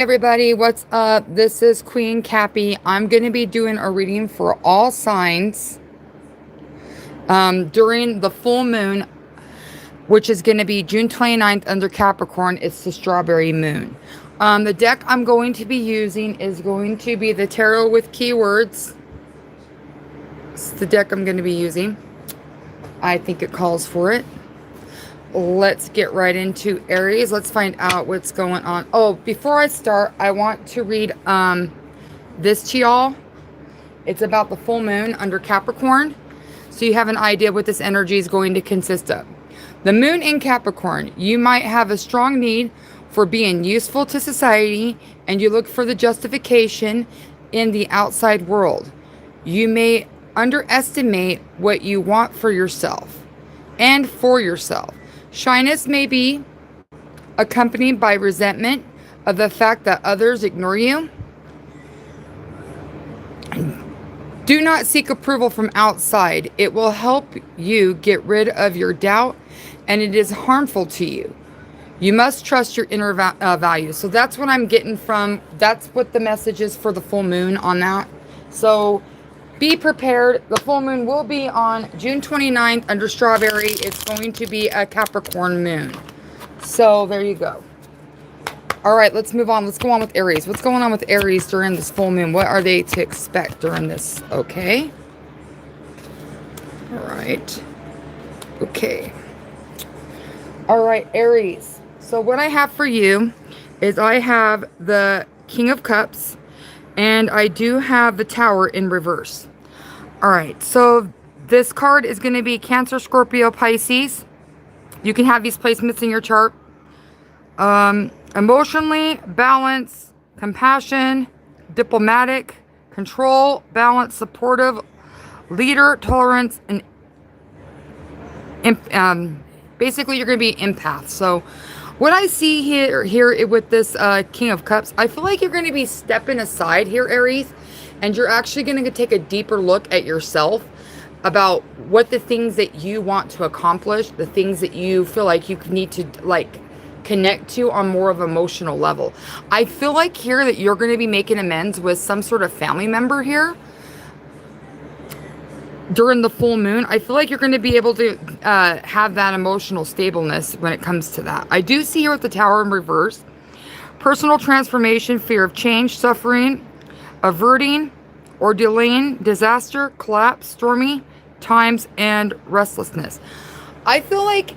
Everybody, what's up? This is Queen Cappy. I'm going to be doing a reading for all signs during the full moon, which is going to be June 29th under Capricorn. It's the strawberry moon. The deck I'm going to be using is going to be the Tarot with Keywords. It's the deck I'm going to be using. I think it calls for it. Let's get right into Aries. Let's find out what's going on. Oh, before I start, I want to read this to y'all. It's about the full moon under Capricorn, so you have an idea what this energy is going to consist of. The moon in Capricorn, you might have a strong need for being useful to society, and you look for the justification in the outside world. You may underestimate what you want for yourself and for yourself. Shyness may be accompanied by resentment of the fact that others ignore you. Do not seek approval from outside. It will help you get rid of your doubt, and it is harmful to you. You must trust your inner values. So that's what I'm getting from, that's what the message is for the full moon on that. So be prepared. The full moon will be on June 29th under Strawberry. It's going to be a Capricorn moon. So there you go. All right, let's move on. Let's go on with Aries. What's going on with Aries during this full moon? What are they to expect during this? Okay. All right. Okay. All right, Aries. So what I have for you is I have the King of Cups, and I do have the Tower in reverse. All right, so this card is going to be Cancer, Scorpio, Pisces. You can have these placements in your chart. Emotionally, balance, compassion, diplomatic, control, balance, supportive, leader, tolerance, and basically you're going to be empath. So what I see here with this King of Cups, I feel like you're going to be stepping aside here, Aries. And you're actually going to take a deeper look at yourself about what the things that you want to accomplish, the things that you feel like you need to connect to on more of an emotional level. I feel like here that you're going to be making amends with some sort of family member here during the full moon. I feel like you're going to be able to have that emotional stableness when it comes to that. I do see here with the Tower in reverse, personal transformation, fear of change, suffering, averting or delaying disaster, collapse, stormy times, and restlessness. I feel like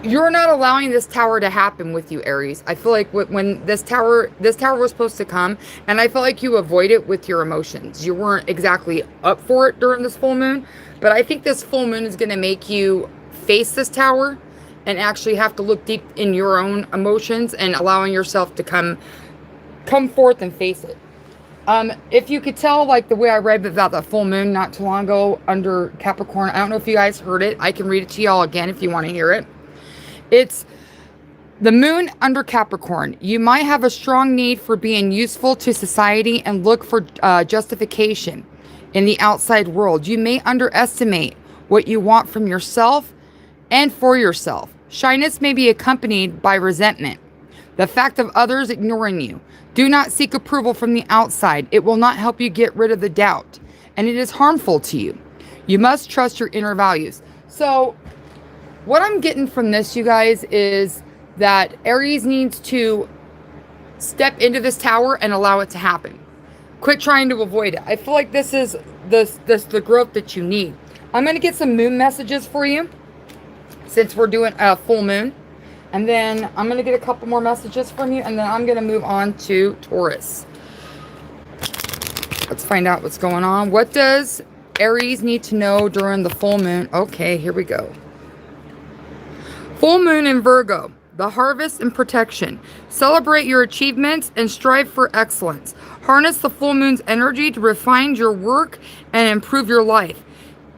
you're not allowing this tower to happen with you, Aries. I feel like when this tower was supposed to come, and I feel like you avoid it with your emotions. You weren't exactly up for it during this full moon, but I think this full moon is going to make you face this tower and actually have to look deep in your own emotions and allowing yourself to come forth and face it. If you could tell, like the way I read about the full moon not too long ago under Capricorn, I don't know if you guys heard it. I can read it to y'all again if you want to hear it. It's the moon under Capricorn. You might have a strong need for being useful to society and look for justification in the outside world. You may underestimate what you want from yourself and for yourself. Shyness may be accompanied by resentment, the fact of others ignoring you. Do not seek approval from the outside. It will not help you get rid of the doubt, and it is harmful to you. You must trust your inner values. So what I'm getting from this, you guys, is that Aries needs to step into this tower and allow it to happen. Quit trying to avoid it. I feel like this is the growth that you need. I'm going to get some moon messages for you since we're doing a full moon. And then I'm going to get a couple more messages from you. And then I'm going to move on to Taurus. Let's find out what's going on. What does Aries need to know during the full moon? Okay, here we go. Full moon in Virgo. The harvest and protection. Celebrate your achievements and strive for excellence. Harness the full moon's energy to refine your work and improve your life.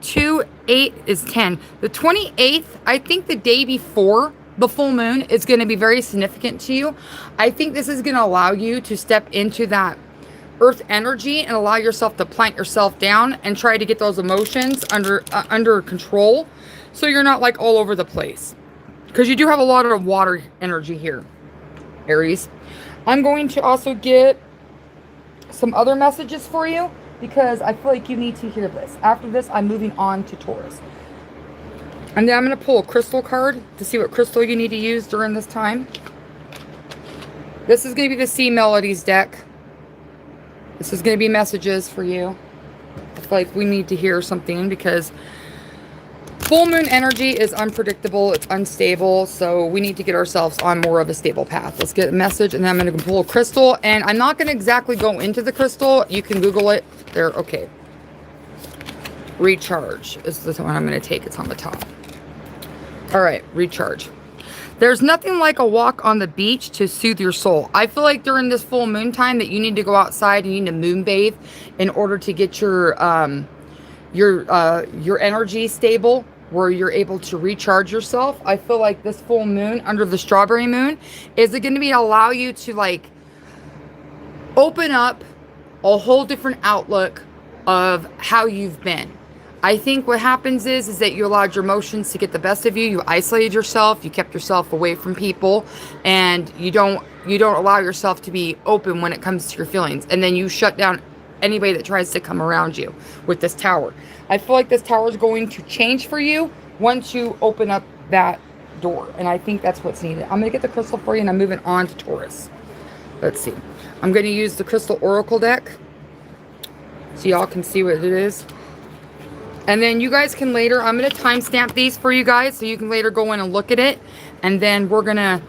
2, 8 is 10. The 28th, I think the day before the full moon is going to be very significant to you. I think this is going to allow you to step into that earth energy and allow yourself to plant yourself down and try to get those emotions under control, so you're not like all over the place, because you do have a lot of water energy here, Aries. I'm going to also get some other messages for you because I feel like you need to hear this. After this, I'm moving on to Taurus. And then I'm going to pull a crystal card to see what crystal you need to use during this time. This is going to be the Sea Melodies deck. This is going to be messages for you. I feel like we need to hear something because full moon energy is unpredictable. It's unstable. So we need to get ourselves on more of a stable path. Let's get a message, and then I'm going to pull a crystal. And I'm not going to exactly go into the crystal. You can Google it. There. Okay. Recharge is the one I'm going to take. It's on the top. All right. Recharge. There's nothing like a walk on the beach to soothe your soul. I feel like during this full moon time that you need to go outside and you need to moon bathe in order to get your energy stable, where you're able to recharge yourself. I feel like this full moon under the strawberry moon is going to be allow you to like open up a whole different outlook of how you've been. I think what happens is that you allowed your emotions to get the best of you. You isolated yourself. You kept yourself away from people, and you don't allow yourself to be open when it comes to your feelings. And then you shut down anybody that tries to come around you with this tower. I feel like this tower is going to change for you once you open up that door. And I think that's what's needed. I'm going to get the crystal for you, and I'm moving on to Taurus. Let's see. I'm going to use the Crystal Oracle deck so y'all can see what it is. And then you guys can later, I'm going to timestamp these for you guys so you can later go in and look at it. And then we're going to,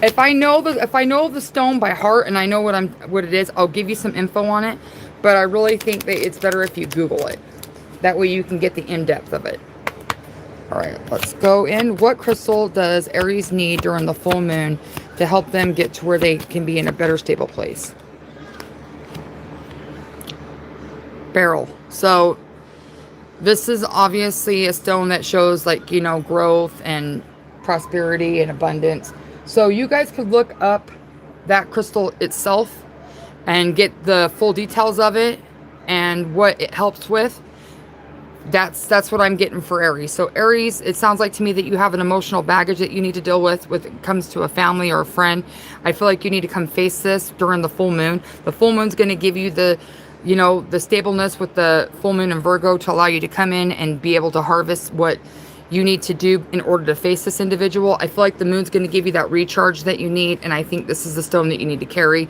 if I know the stone by heart and I know what it is, I'll give you some info on it. But I really think that it's better if you Google it. That way you can get the in-depth of it. All right, let's go in. What crystal does Aries need during the full moon to help them get to where they can be in a better, stable place? Beryl. So this is obviously a stone that shows like, you know, growth and prosperity and abundance. So you guys could look up that crystal itself and get the full details of it and what it helps with. That's what I'm getting for Aries. So Aries, it sounds like to me that you have an emotional baggage that you need to deal with when it comes to a family or a friend. I feel like you need to come face this during the full moon. The full moon's going to give you the, you know, the stableness with the full moon in Virgo to allow you to come in and be able to harvest what you need to do in order to face this individual. I feel like the moon's going to give you that recharge that you need. And I think this is the stone that you need to carry.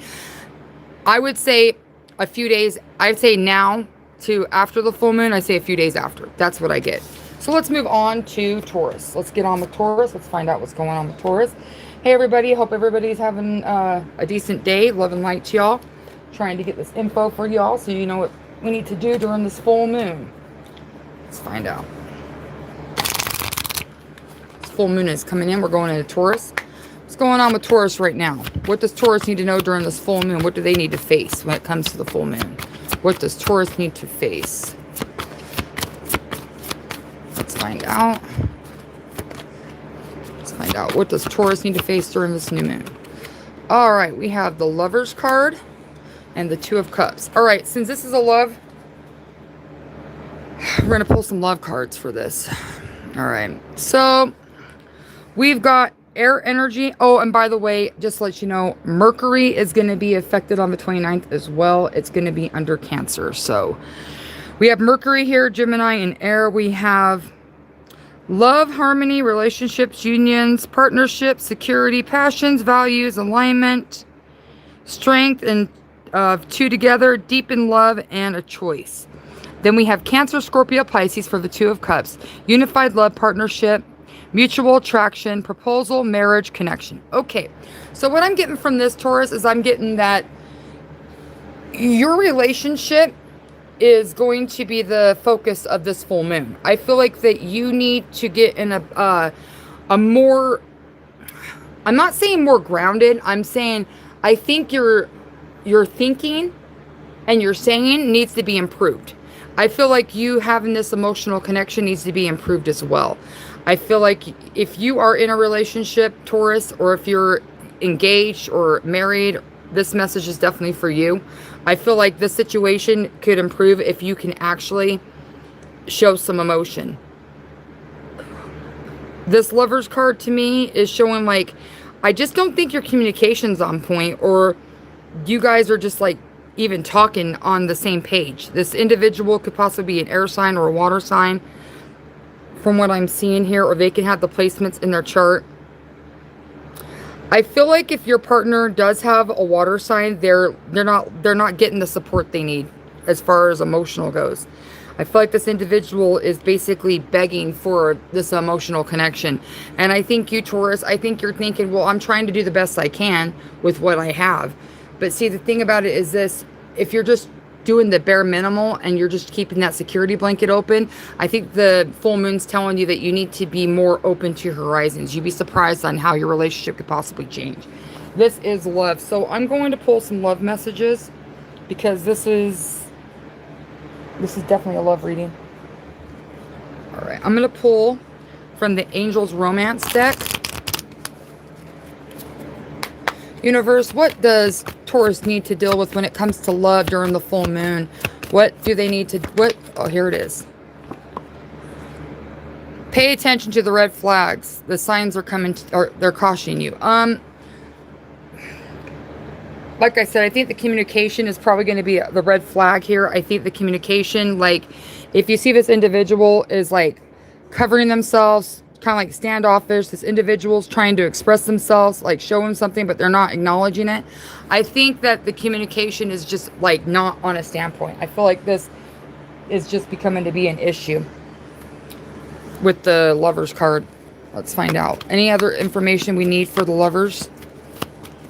I would say a few days. I'd say now to after the full moon. I say a few days after. That's what I get. So let's move on to Taurus. Let's get on with Taurus. Let's find out what's going on with Taurus. Hey, everybody. Hope everybody's having a decent day. Love and light to y'all. Trying to get this info for y'all so you know what we need to do during this full moon. Let's find out. This full moon is coming in. We're going into Taurus. What's going on with Taurus right now? What does Taurus need to know during this full moon? What do they need to face when it comes to the full moon? What does Taurus need to face? Let's find out. Let's find out. What does Taurus need to face during this new moon? All right, we have the Lover's card and the Two of Cups. All right, since this is a love, we're going to pull some love cards for this. All right, so we've got air energy. Oh, and by the way, just to let you know, Mercury is going to be affected on the 29th as well. It's going to be under Cancer. So we have Mercury here, Gemini, and air. We have love, harmony, relationships, unions, partnerships, security, passions, values, alignment, strength, and two together, deep in love, and a choice. Then we have Cancer, Scorpio, Pisces for the Two of Cups. Unified love, partnership, mutual attraction, proposal, marriage, connection. Okay, so what I'm getting from this, Taurus, is I'm getting that your relationship is going to be the focus of this full moon. I feel like that you need to get in a more, I'm not saying more grounded, I'm saying I think your thinking and your saying needs to be improved. I feel like you having this emotional connection needs to be improved as well. I feel like if you are in a relationship, Taurus, or if you're engaged or married, this message is definitely for you. I feel like this situation could improve if you can actually show some emotion. This Lover's card to me is showing like, I just don't think your communication's on point, or you guys are just like even talking on the same page. This individual could possibly be an air sign or a water sign from what I'm seeing here, or they can have the placements in their chart. I feel like if your partner does have a water sign, they're not getting the support they need as far as emotional goes. I feel like this individual is basically begging for this emotional connection. And I think you, Taurus, I think you're thinking, well, I'm trying to do the best I can with what I have. But see, the thing about it is this: if you're just doing the bare minimal and you're just keeping that security blanket open, I think the full moon's telling you that you need to be more open to your horizons. You'd be surprised on how your relationship could possibly change. This is love. So I'm going to pull some love messages, because this is definitely a love reading. All right, I'm going to pull from the Angels Romance deck. Universe, what does Taurus need to deal with when it comes to love during the full moon? What do they need to, oh, here it is. Pay attention to the red flags. The signs are coming, or they're cautioning you. Like I said, I think the communication is probably going to be the red flag here. I think the communication, like, if you see this individual is like covering themselves, kind of like standoffish, this individual's trying to express themselves, like show them something, but they're not acknowledging it. I think that the communication is just like not on a standpoint. I feel like this is just becoming to be an issue with the Lovers card. Let's find out. Any other information we need for the Lovers?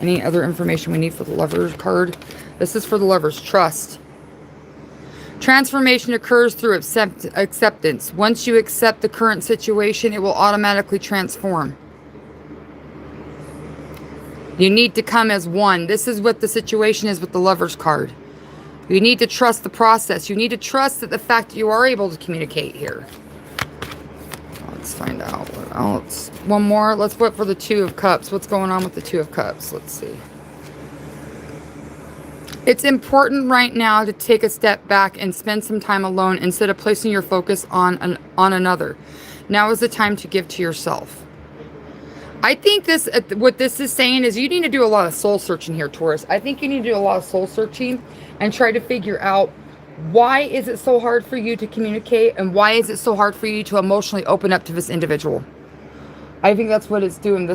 Any other information we need for the Lovers card? This is for the Lovers. Trust. Transformation occurs through acceptance. Once you accept the current situation, it will automatically transform. You need to come as one. This is what the situation is with the Lovers card. You need to trust the process. You need to trust that the fact that you are able to communicate here. Let's find out what else. One more. Let's wait for the Two of Cups. What's going on with the Two of Cups? Let's see. It's important right now to take a step back and spend some time alone instead of placing your focus on another. Now is the time to give to yourself. I think what this is saying is you need to do a lot of soul searching here, Taurus. I think you need to do a lot of soul searching and try to figure out, why is it so hard for you to communicate, and why is it so hard for you to emotionally open up to this individual? I think that's what it's doing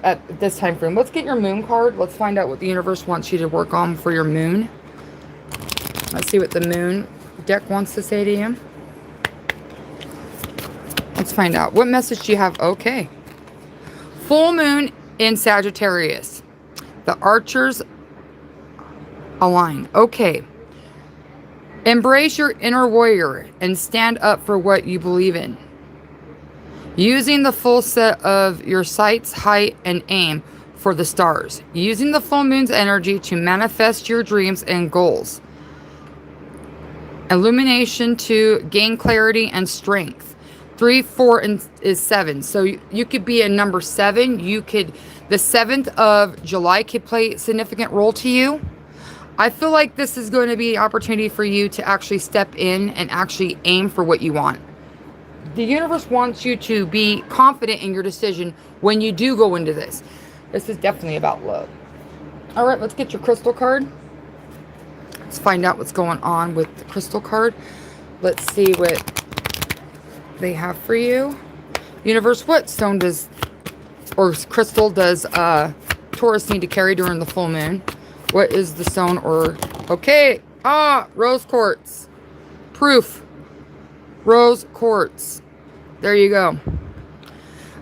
at this time frame. Let's get your Moon card. Let's find out what the universe wants you to work on for your Moon. Let's see what the Moon deck wants to say to you. Let's find out. What message do you have? Okay. Full moon in Sagittarius. The Archers align. Okay. Embrace your inner warrior and stand up for what you believe in. Using the full set of your sights, height, and aim for the stars. Using the full moon's energy to manifest your dreams and goals. Illumination to gain clarity and strength. 3, 4, and is 7. So you could be a number 7. The 7th of July could play a significant role to you. I feel like this is going to be an opportunity for you to actually step in and actually aim for what you want. The universe wants you to be confident in your decision when you do go into this. This is definitely about love. All right, let's get your crystal card. Let's find out what's going on with the crystal card. Let's see what they have for you. Universe, what stone or crystal does Taurus need to carry during the full moon? What is the stone okay. Rose quartz. Proof. Rose quartz. There you go.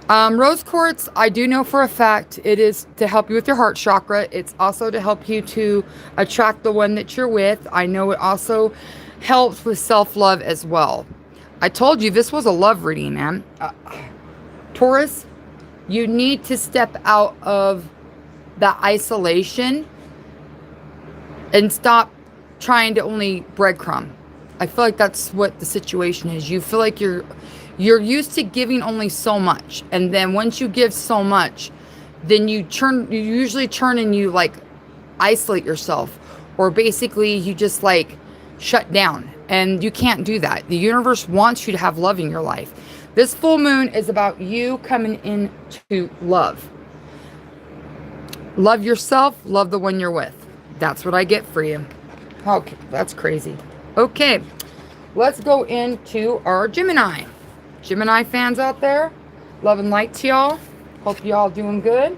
Rose quartz, I do know for a fact it is to help you with your heart chakra. It's also to help you to attract the one that you're with. I know it also helps with self-love as well. I told you this was a love reading, man. Taurus, you need to step out of that isolation and stop trying to only breadcrumb. I feel like that's what the situation is. You feel like you're used to giving only so much, and then once you give so much, then you usually turn and you like isolate yourself, or basically you just like shut down, and you can't do that. The universe wants you to have love in your life. This full moon is about you coming into love. Love yourself, love the one you're with. That's what I get for you. Okay, that's crazy. Okay, let's go into our Gemini. Gemini fans out there, love and light to y'all. Hope y'all doing good.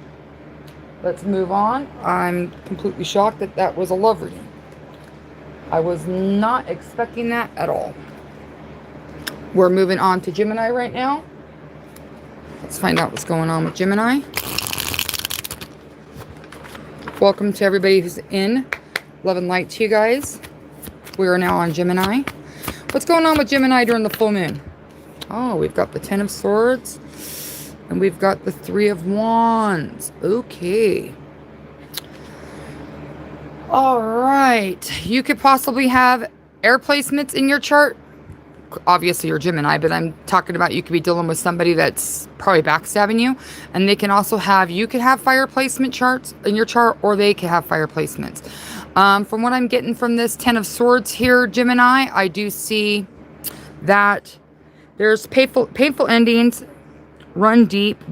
Let's move on. I'm completely shocked that that was a love reading. I was not expecting that at all. We're moving on to Gemini right now. Let's find out what's going on with Gemini. Welcome to everybody who's in. Love and light to you guys. We are now on Gemini. What's going on with Gemini during the full moon? Oh, we've got the Ten of Swords. And we've got the Three of Wands. Okay. All right. You could possibly have air placements in your chart. Obviously, you're Gemini, but I'm talking about you could be dealing with somebody that's probably backstabbing you. And they can also have, you could have fire placement charts in your chart, or they could have fire placements. From what I'm getting from this Ten of Swords here, Gemini, I do see that there's painful endings, run deep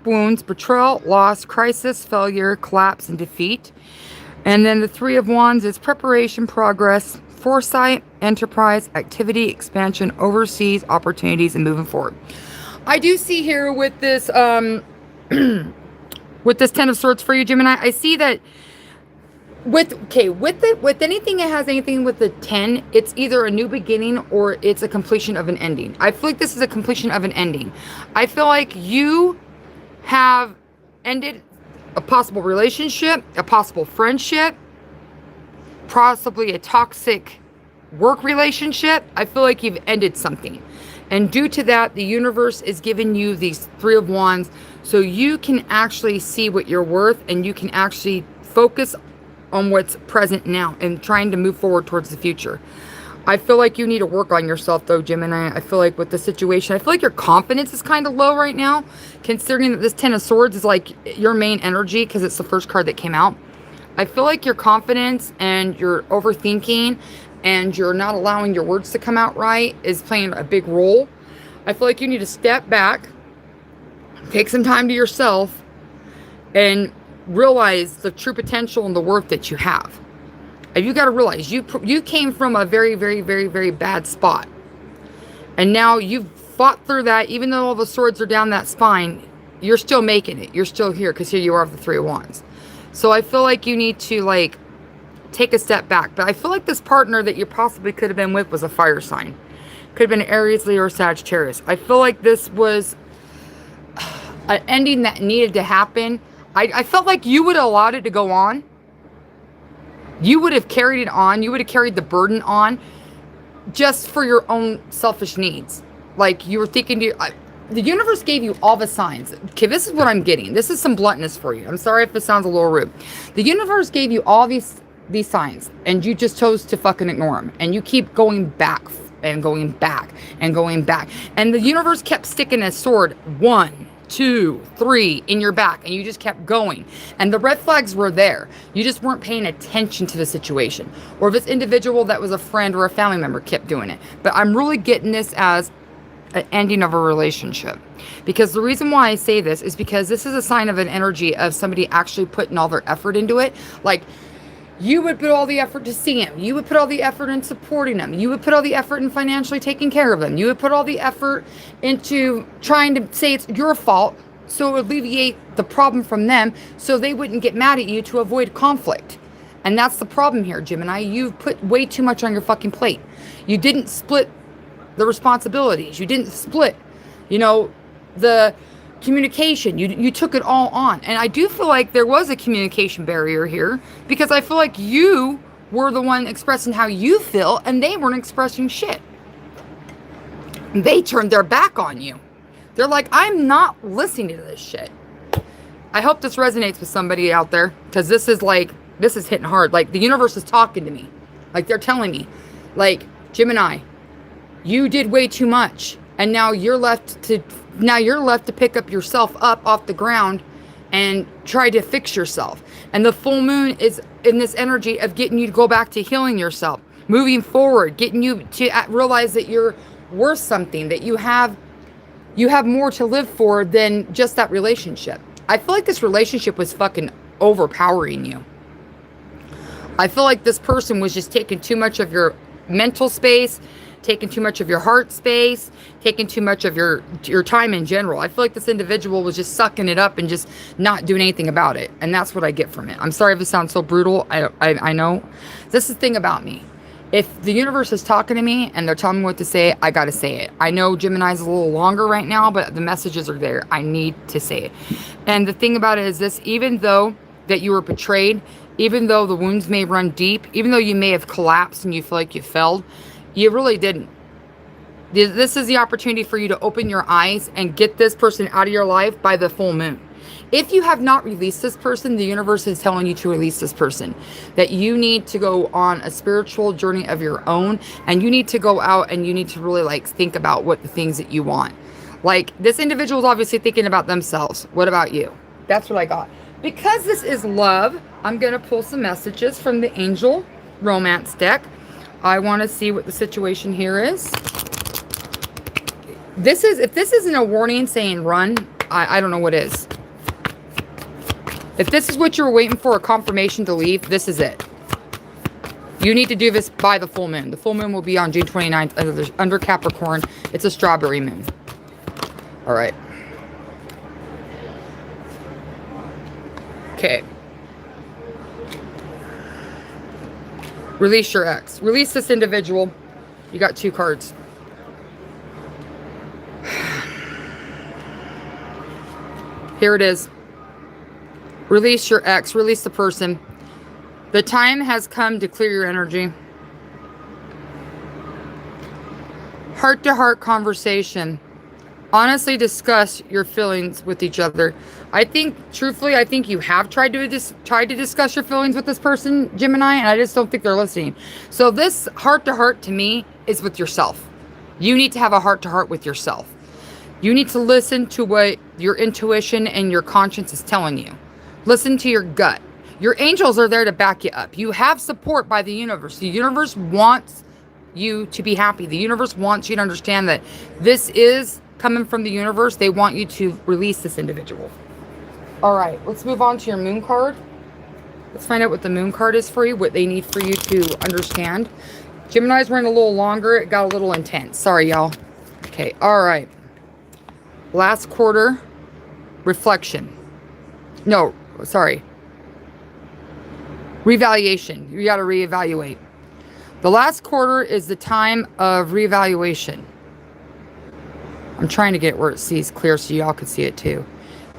wounds, betrayal, loss, crisis, failure, collapse, and defeat. And then the Three of Wands is preparation, progress, foresight, enterprise, activity, expansion, overseas, opportunities, and moving forward. I do see here with this with this Ten of Swords for you, Gemini, I see that with anything that has anything with the 10, it's either a new beginning or it's a completion of an ending. I feel like this is a completion of an ending. I feel like you have ended a possible relationship, a possible friendship, possibly a toxic work relationship. I feel like you've ended something. And due to that, the universe is giving you these Three of Wands so you can actually see what you're worth and you can actually focus on what's present now and trying to move forward towards the future. I feel like you need to work on yourself though, Gemini. I feel like with the situation, I feel like your confidence is kind of low right now, considering that this Ten of Swords is like your main energy because it's the first card that came out. I feel like your confidence and your overthinking and you're not allowing your words to come out right is playing a big role. I feel like you need to step back, take some time to yourself, and realize the true potential and the worth that you have. And you got to realize you came from a very, very, very, very bad spot. And now you've fought through that. Even though all the swords are down that spine, you're still making it. You're still here because here you are with the Three of Wands. So I feel like you need to like take a step back. But I feel like this partner that you possibly could have been with was a fire sign. Could have been Aries, Leo, or Sagittarius. I feel like this was an ending that needed to happen. I felt like you would have allowed it to go on. You would have carried it on. You would have carried the burden on just for your own selfish needs. Like you were thinking, the universe gave you all the signs. Okay, this is what I'm getting. This is some bluntness for you. I'm sorry if it sounds a little rude. The universe gave you all these signs and you just chose to fucking ignore them. And you keep going back and going back and going back. And the universe kept sticking a sword 1, 2, 3 in your back, and you just kept going. And the red flags were there. You just weren't paying attention to the situation. Or this individual that was a friend or a family member kept doing it. But I'm really getting this as an ending of a relationship. Because the reason why I say this is because this is a sign of an energy of somebody actually putting all their effort into it. Like, you would put all the effort to see him. You would put all the effort in supporting him. You would put all the effort in financially taking care of him. You would put all the effort into trying to say it's your fault so it would alleviate the problem from them so they wouldn't get mad at you to avoid conflict. And that's the problem here, Gemini. You've put way too much on your fucking plate. You didn't split the responsibilities. You didn't split, the communication. You took it all on. And I do feel like there was a communication barrier here because I feel like you were the one expressing how you feel and they weren't expressing shit. They turned their back on you. They're like, I'm not listening to this shit. I hope this resonates with somebody out there because this is hitting hard. Like the universe is talking to me. Like they're telling me, like, Gemini, you did way too much. And now you're left to pick up yourself up off the ground and try to fix yourself. And the full moon is in this energy of getting you to go back to healing yourself, moving forward, getting you to realize that you're worth something, that you have more to live for than just that relationship. I feel like this relationship was fucking overpowering you. I feel like this person was just taking too much of your mental space, taking too much of your heart space, taking too much of your time in general. I feel like this individual was just sucking it up and just not doing anything about it. And that's what I get from it. I'm sorry if it sounds so brutal. I know. This is the thing about me. If the universe is talking to me and they're telling me what to say, I got to say it. I know Gemini's a little longer right now, but the messages are there. I need to say it. And the thing about it is this, even though that you were betrayed, even though the wounds may run deep, even though you may have collapsed and you feel like you failed, you really didn't. This is the opportunity for you to open your eyes and get this person out of your life by the full moon. If you have not released this person, the universe is telling you to release this person. That you need to go on a spiritual journey of your own, and you need to go out and you need to really like think about what the things that you want. Like, this individual is obviously thinking about themselves. What about you? That's what I got. Because this is love, I'm going to pull some messages from the Angel Romance deck. I want to see what the situation here is. If this isn't a warning saying run, I don't know what is. If this is what you were waiting for, a confirmation to leave, this is it. You need to do this by the full moon. The full moon will be on June 29th under Capricorn. It's a strawberry moon. All right. Okay. Release your ex. Release this individual. You got 2 cards. Here it is. Release your ex. Release the person. The time has come to clear your energy. Heart-to-heart conversation. Honestly discuss your feelings with each other. I think, truthfully, I think you have tried to discuss your feelings with this person, Gemini, and I just don't think they're listening. So this heart-to-heart to me is with yourself. You need to have a heart-to-heart with yourself. You need to listen to what your intuition and your conscience is telling you. Listen to your gut. Your angels are there to back you up. You have support by the universe. The universe wants you to be happy. The universe wants you to understand that this is coming from the universe. They want you to release this individual. All right, let's move on to your moon card. Let's find out what the moon card is for you, what they need for you to understand. Gemini's running a little longer. It got a little intense. Sorry, y'all. Okay, all right. Last quarter, reflection. No, sorry. Revaluation. You got to reevaluate. The last quarter is the time of reevaluation. I'm trying to get it where it sees clear so y'all can see it too.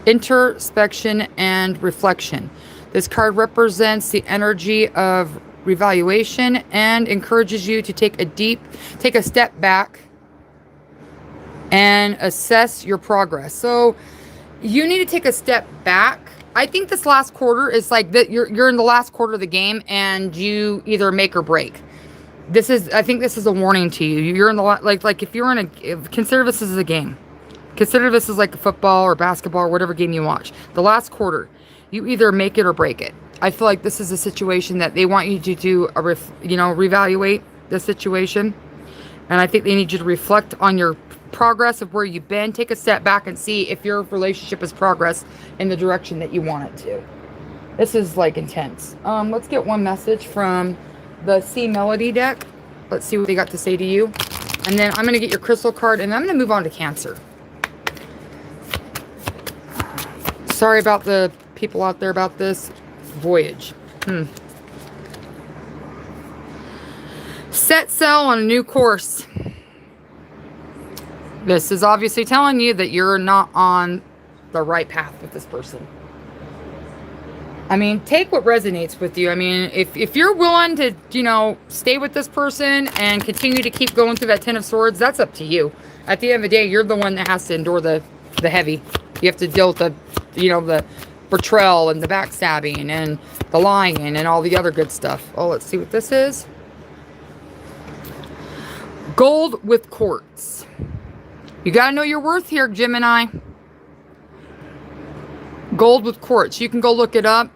Introspection and reflection. This card represents the energy of revaluation and encourages you to take a step back and assess your progress. So you need to take a step back. I think this last quarter is like that. You're in the last quarter of the game and you either make or break. I think this is a warning to you. You're in the, like if you're in consider this as a game. Consider this as like a football or basketball or whatever game you watch. The last quarter, you either make it or break it. I feel like this is a situation that they want you to do reevaluate the situation. And I think they need you to reflect on your progress of where you've been. Take a step back and see if your relationship has progressed in the direction that you want it to. This is like intense. Let's get one message from the C Melody deck. Let's see what they got to say to you. And then I'm going to get your crystal card and I'm going to move on to Cancer. Sorry about the people out there about this voyage. Set sail on a new course. This is obviously telling you that you're not on the right path with this person. I mean, take what resonates with you. I mean, if you're willing to, stay with this person and continue to keep going through that Ten of Swords, that's up to you. At the end of the day, you're the one that has to endure the heavy. You have to deal with the betrayal and the backstabbing and the lying and all the other good stuff. Oh, let's see what this is. Gold with quartz. You got to know your worth here, Gemini. Gold with quartz. You can go look it up.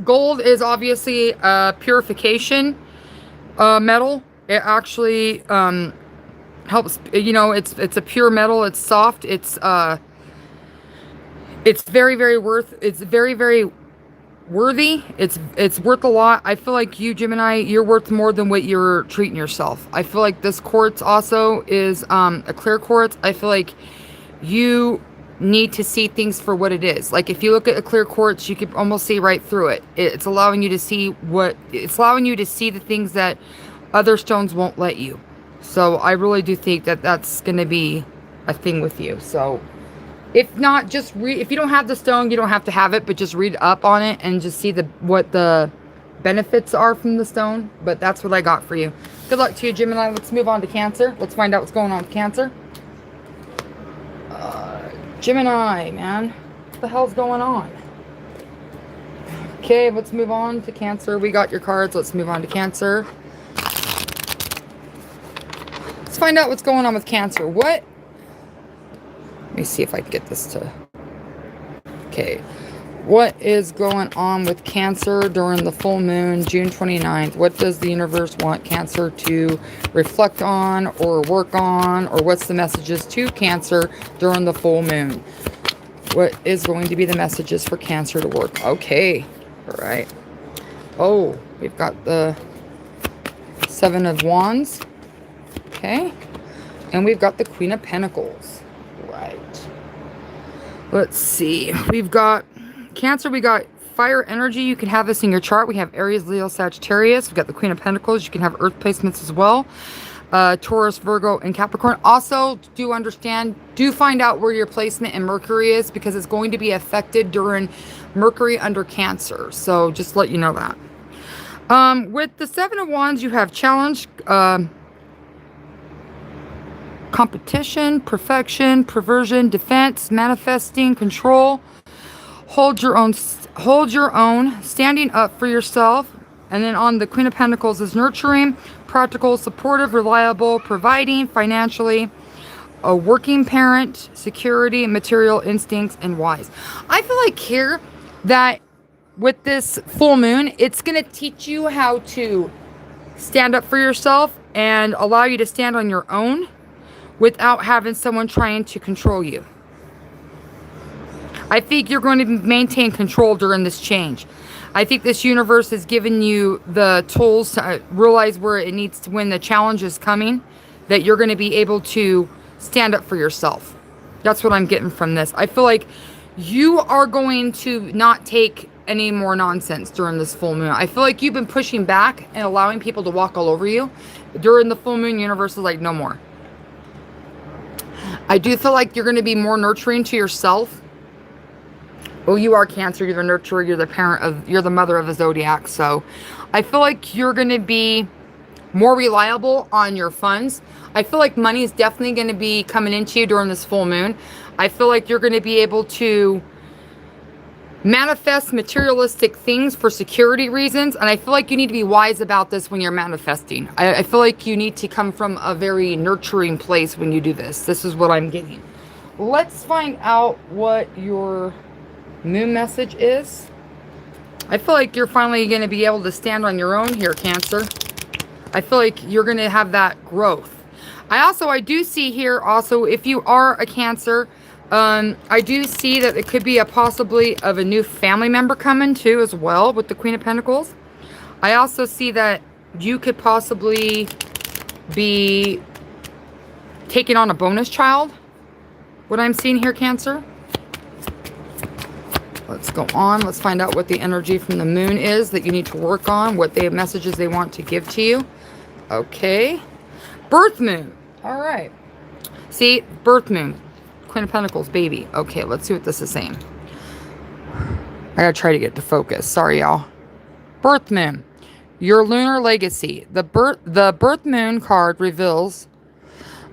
Gold is obviously a purification metal. It actually helps. It's a pure metal. It's soft. It's very, very worthy. It's worth a lot. I feel like you, Gemini, you're worth more than what you're treating yourself. I feel like this quartz also is a clear quartz. I feel like you need to see things for what it is. Like if you look at a clear quartz, you can almost see right through it. It's allowing you to see the things that other stones won't let you. So I really do think that that's going to be a thing with you. So if not, just read. If you don't have the stone, you don't have to have it, but just read up on it and just see what the benefits are from the stone. But that's what I got for you. Good luck to you, Gemini. Let's move on to Cancer. Let's find out what's going on with Cancer. Gemini, man. What the hell's going on? Okay, let's move on to Cancer. We got your cards. Let's move on to Cancer. Let's find out what's going on with Cancer. Let me see if I can get this to... Okay. What is going on with Cancer during the full moon, June 29th? What does the universe want Cancer to reflect on or work on? Or what's the messages to Cancer during the full moon? What is going to be the messages for Cancer to work? Okay. All right. Oh, we've got the Seven of Wands. Okay. And we've got the Queen of Pentacles. Right. Let's see. We've got Cancer. We got fire energy. You can have this in your chart. We have Aries, Leo, Sagittarius. We've got the Queen of Pentacles. You can have Earth placements as well. Taurus, Virgo, and Capricorn. Also, do find out where your placement in Mercury is, because it's going to be affected during Mercury under Cancer. So just let you know that. With the Seven of Wands, you have challenge, competition, perfection, perversion, defense, manifesting, control, hold your own, standing up for yourself. And then on the Queen of Pentacles is nurturing, practical, supportive, reliable, providing financially, a working parent, security, material instincts, and wise. I feel like here that with this full moon, it's going to teach you how to stand up for yourself and allow you to stand on your own without having someone trying to control you. I think you're going to maintain control during this change. I think this universe has given you the tools to realize where it needs to, when the challenge is coming, that you're going to be able to stand up for yourself. That's what I'm getting from this. I feel like you are going to not take any more nonsense during this full moon. I feel like you've been pushing back and allowing people to walk all over you. During the full moon, universe is like, no more. I do feel like you're going to be more nurturing to yourself. Oh, you are Cancer. You're the nurturer. You're the mother of the zodiac. So I feel like you're going to be more reliable on your funds. I feel like money is definitely going to be coming into you during this full moon. I feel like you're going to be able to manifest materialistic things for security reasons. And I feel like you need to be wise about this when you're manifesting. I feel like you need to come from a very nurturing place when you do this. This is what I'm getting. Let's find out what your moon message is. I feel like you're finally going to be able to stand on your own here, Cancer. I feel like you're going to have that growth. I do see here also, if you are a Cancer, I do see that it could be a possibly of a new family member coming too as well with the Queen of Pentacles. I also see that you could possibly be taking on a bonus child. What I'm seeing here, Cancer. Let's go on. Let's find out what the energy from the moon is that you need to work on, what messages they want to give to you. Okay. Birth moon. All right. See, birth moon. Queen of Pentacles, baby. Okay, let's see what this is saying. I gotta try to get to focus. Sorry, y'all. Birth moon. Your lunar legacy. The birth moon card reveals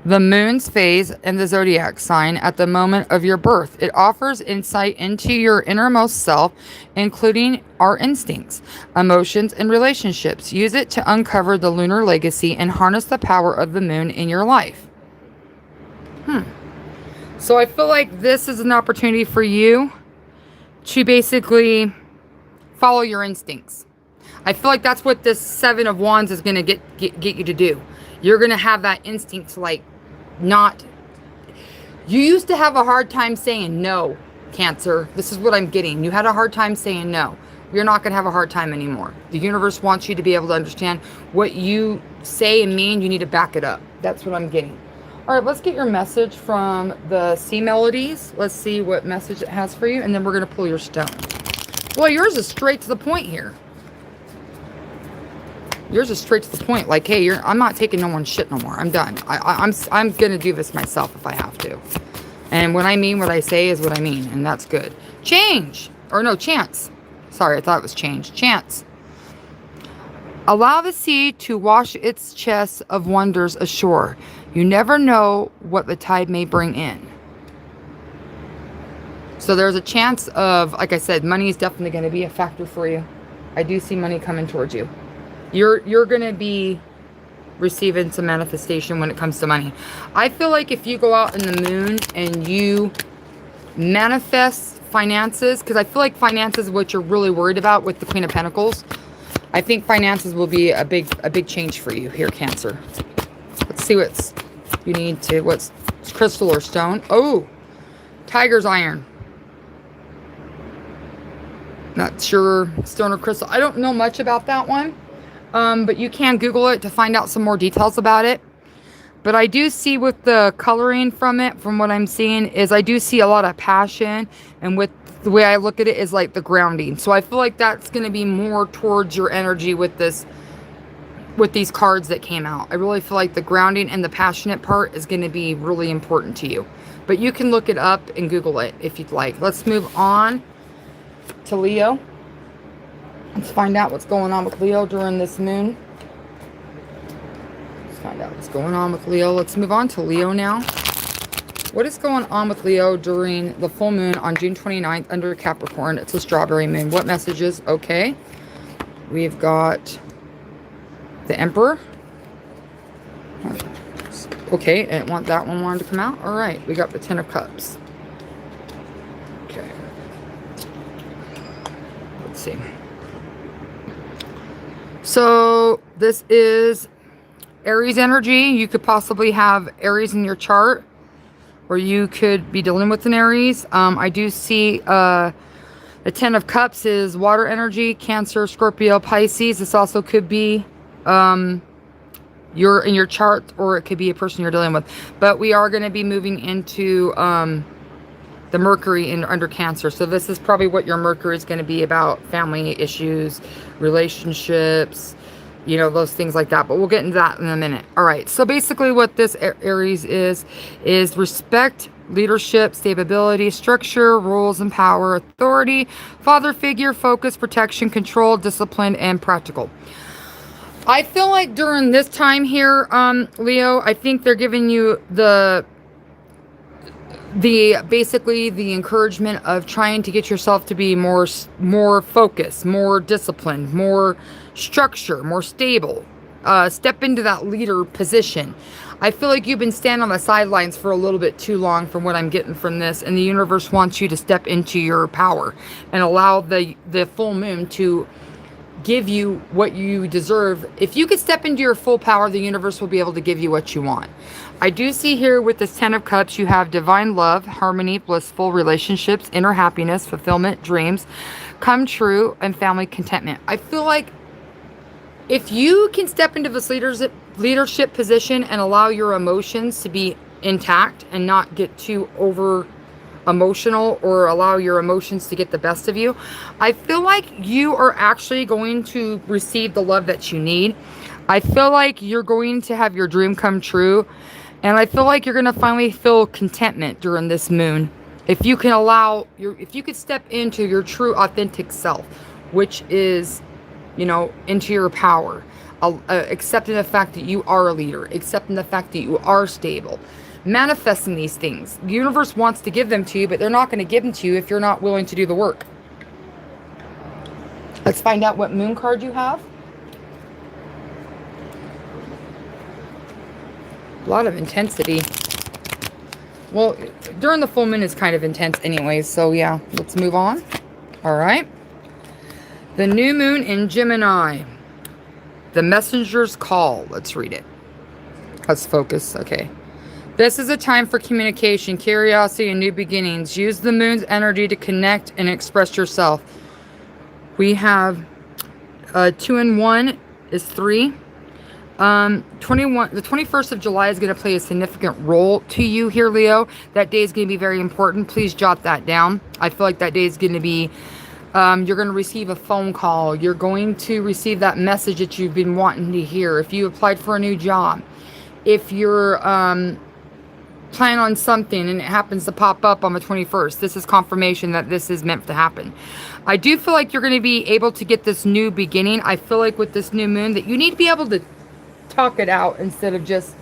the moon's phase in the zodiac sign at the moment of your birth. It offers insight into your innermost self, including our instincts, emotions, and relationships. Use it to uncover the lunar legacy and harness the power of the moon in your life. So I feel like this is an opportunity for you to basically follow your instincts. I feel like that's what this Seven of Wands is going to get you to do. You're going to have that instinct to like not... You used to have a hard time saying no, Cancer. This is what I'm getting. You had a hard time saying no. you're not going to have a hard time anymore. The universe wants you to be able to understand what you say and mean. You need to back it up. That's what I'm getting. All right, let's get your message from the Sea Melodies. Let's see what message it has for you, and then we're going to pull your stone. Well, yours is straight to the point here. Yours is straight to the point. Like, hey, I'm not taking no one's shit no more. I'm done. I'm going to do this myself if I have to. And when I mean what I say is what I mean, and that's good. Change. Or no, chance. Sorry, I thought it was change. Chance. Allow the sea to wash its chest of wonders ashore. You never know what the tide may bring in. So there's a chance of, like I said, money is definitely going to be a factor for you. I do see money coming towards you. You're going to be receiving some manifestation when it comes to money. I feel like if you go out in the moon and you manifest finances, because I feel like finances is what you're really worried about with the Queen of Pentacles. I think finances will be a big change for you here, Cancer. Let's see what's crystal or stone. Oh, tiger's iron. Not sure, stone or crystal. I don't know much about that one. But you can Google it to find out some more details about it. But I do see with the coloring from it, from what I'm seeing, is I do see a lot of passion. And with the way I look at it is like the grounding. So I feel like that's going to be more towards your energy with this, with these cards that came out. I really feel like the grounding and the passionate part is going to be really important to you. But you can look it up and Google it if you'd like. Let's move on to Leo. Let's find out what's going on with Leo during this moon. Let's find out what's going on with Leo. Let's move on to Leo now. What is going on with Leo during the full moon on June 29th under Capricorn? It's a strawberry moon. What messages? Okay. We've got the Emperor. Okay, and that one wanted to come out. All right, we got the Ten of Cups. Okay. Let's see. So this is Aries energy. You could possibly have Aries in your chart, or you could be dealing with an Aries. I do see the Ten of Cups is water energy, Cancer, Scorpio, Pisces. This also could be you're in your chart, or it could be a person you're dealing with. But we are going to be moving into the Mercury under Cancer. So this is probably what your Mercury is going to be about: family issues, relationships, you know, those things like that. But we'll get into that in a minute. All right. So basically what this Aries is respect, leadership, stability, structure, rules and power, authority, father figure, focus, protection, control, discipline, and practical. I feel like during this time here, Leo, I think they're giving you basically the encouragement of trying to get yourself to be more focused, more disciplined, more structure, more stable. Step into that leader position. I feel like you've been standing on the sidelines for a little bit too long from what I'm getting from this, and the universe wants you to step into your power and allow the full moon to give you what you deserve. If you could step into your full power, the universe will be able to give you what you want. I do see here with this Ten of Cups, you have divine love, harmony, blissful relationships, inner happiness, fulfillment, dreams come true, and family contentment. I feel like if you can step into this leadership position and allow your emotions to be intact and not get too over emotional, or allow your emotions to get the best of you, I feel like you are actually going to receive the love that you need. I feel like you're going to have your dream come true, and I feel like you're going to finally feel contentment during this moon. If you can if you could step into your true authentic self, which is, you know, into your power, accepting the fact that you are a leader, accepting the fact that you are stable, manifesting these things. The universe wants to give them to you, but they're not going to give them to you if you're not willing to do the work. Let's find out what moon card you have. A lot of intensity. Well, during the full moon is kind of intense anyways, so yeah, let's move on. All right. The new moon in Gemini. The messenger's call. Let's read it. Let's focus. Okay. This is a time for communication, curiosity, and new beginnings. Use the moon's energy to connect and express yourself. We have 2 and 1 is 3. 21, the 21st of July is going to play a significant role to you here, Leo. That day is going to be very important. Please jot that down. I feel like that day is going to be, you're going to receive a phone call. You're going to receive that message that you've been wanting to hear. If you applied for a new job, if you're planning on something and it happens to pop up on the 21st, this is confirmation that this is meant to happen. I do feel like you're going to be able to get this new beginning. I feel like with this new moon that you need to be able to talk it out instead of just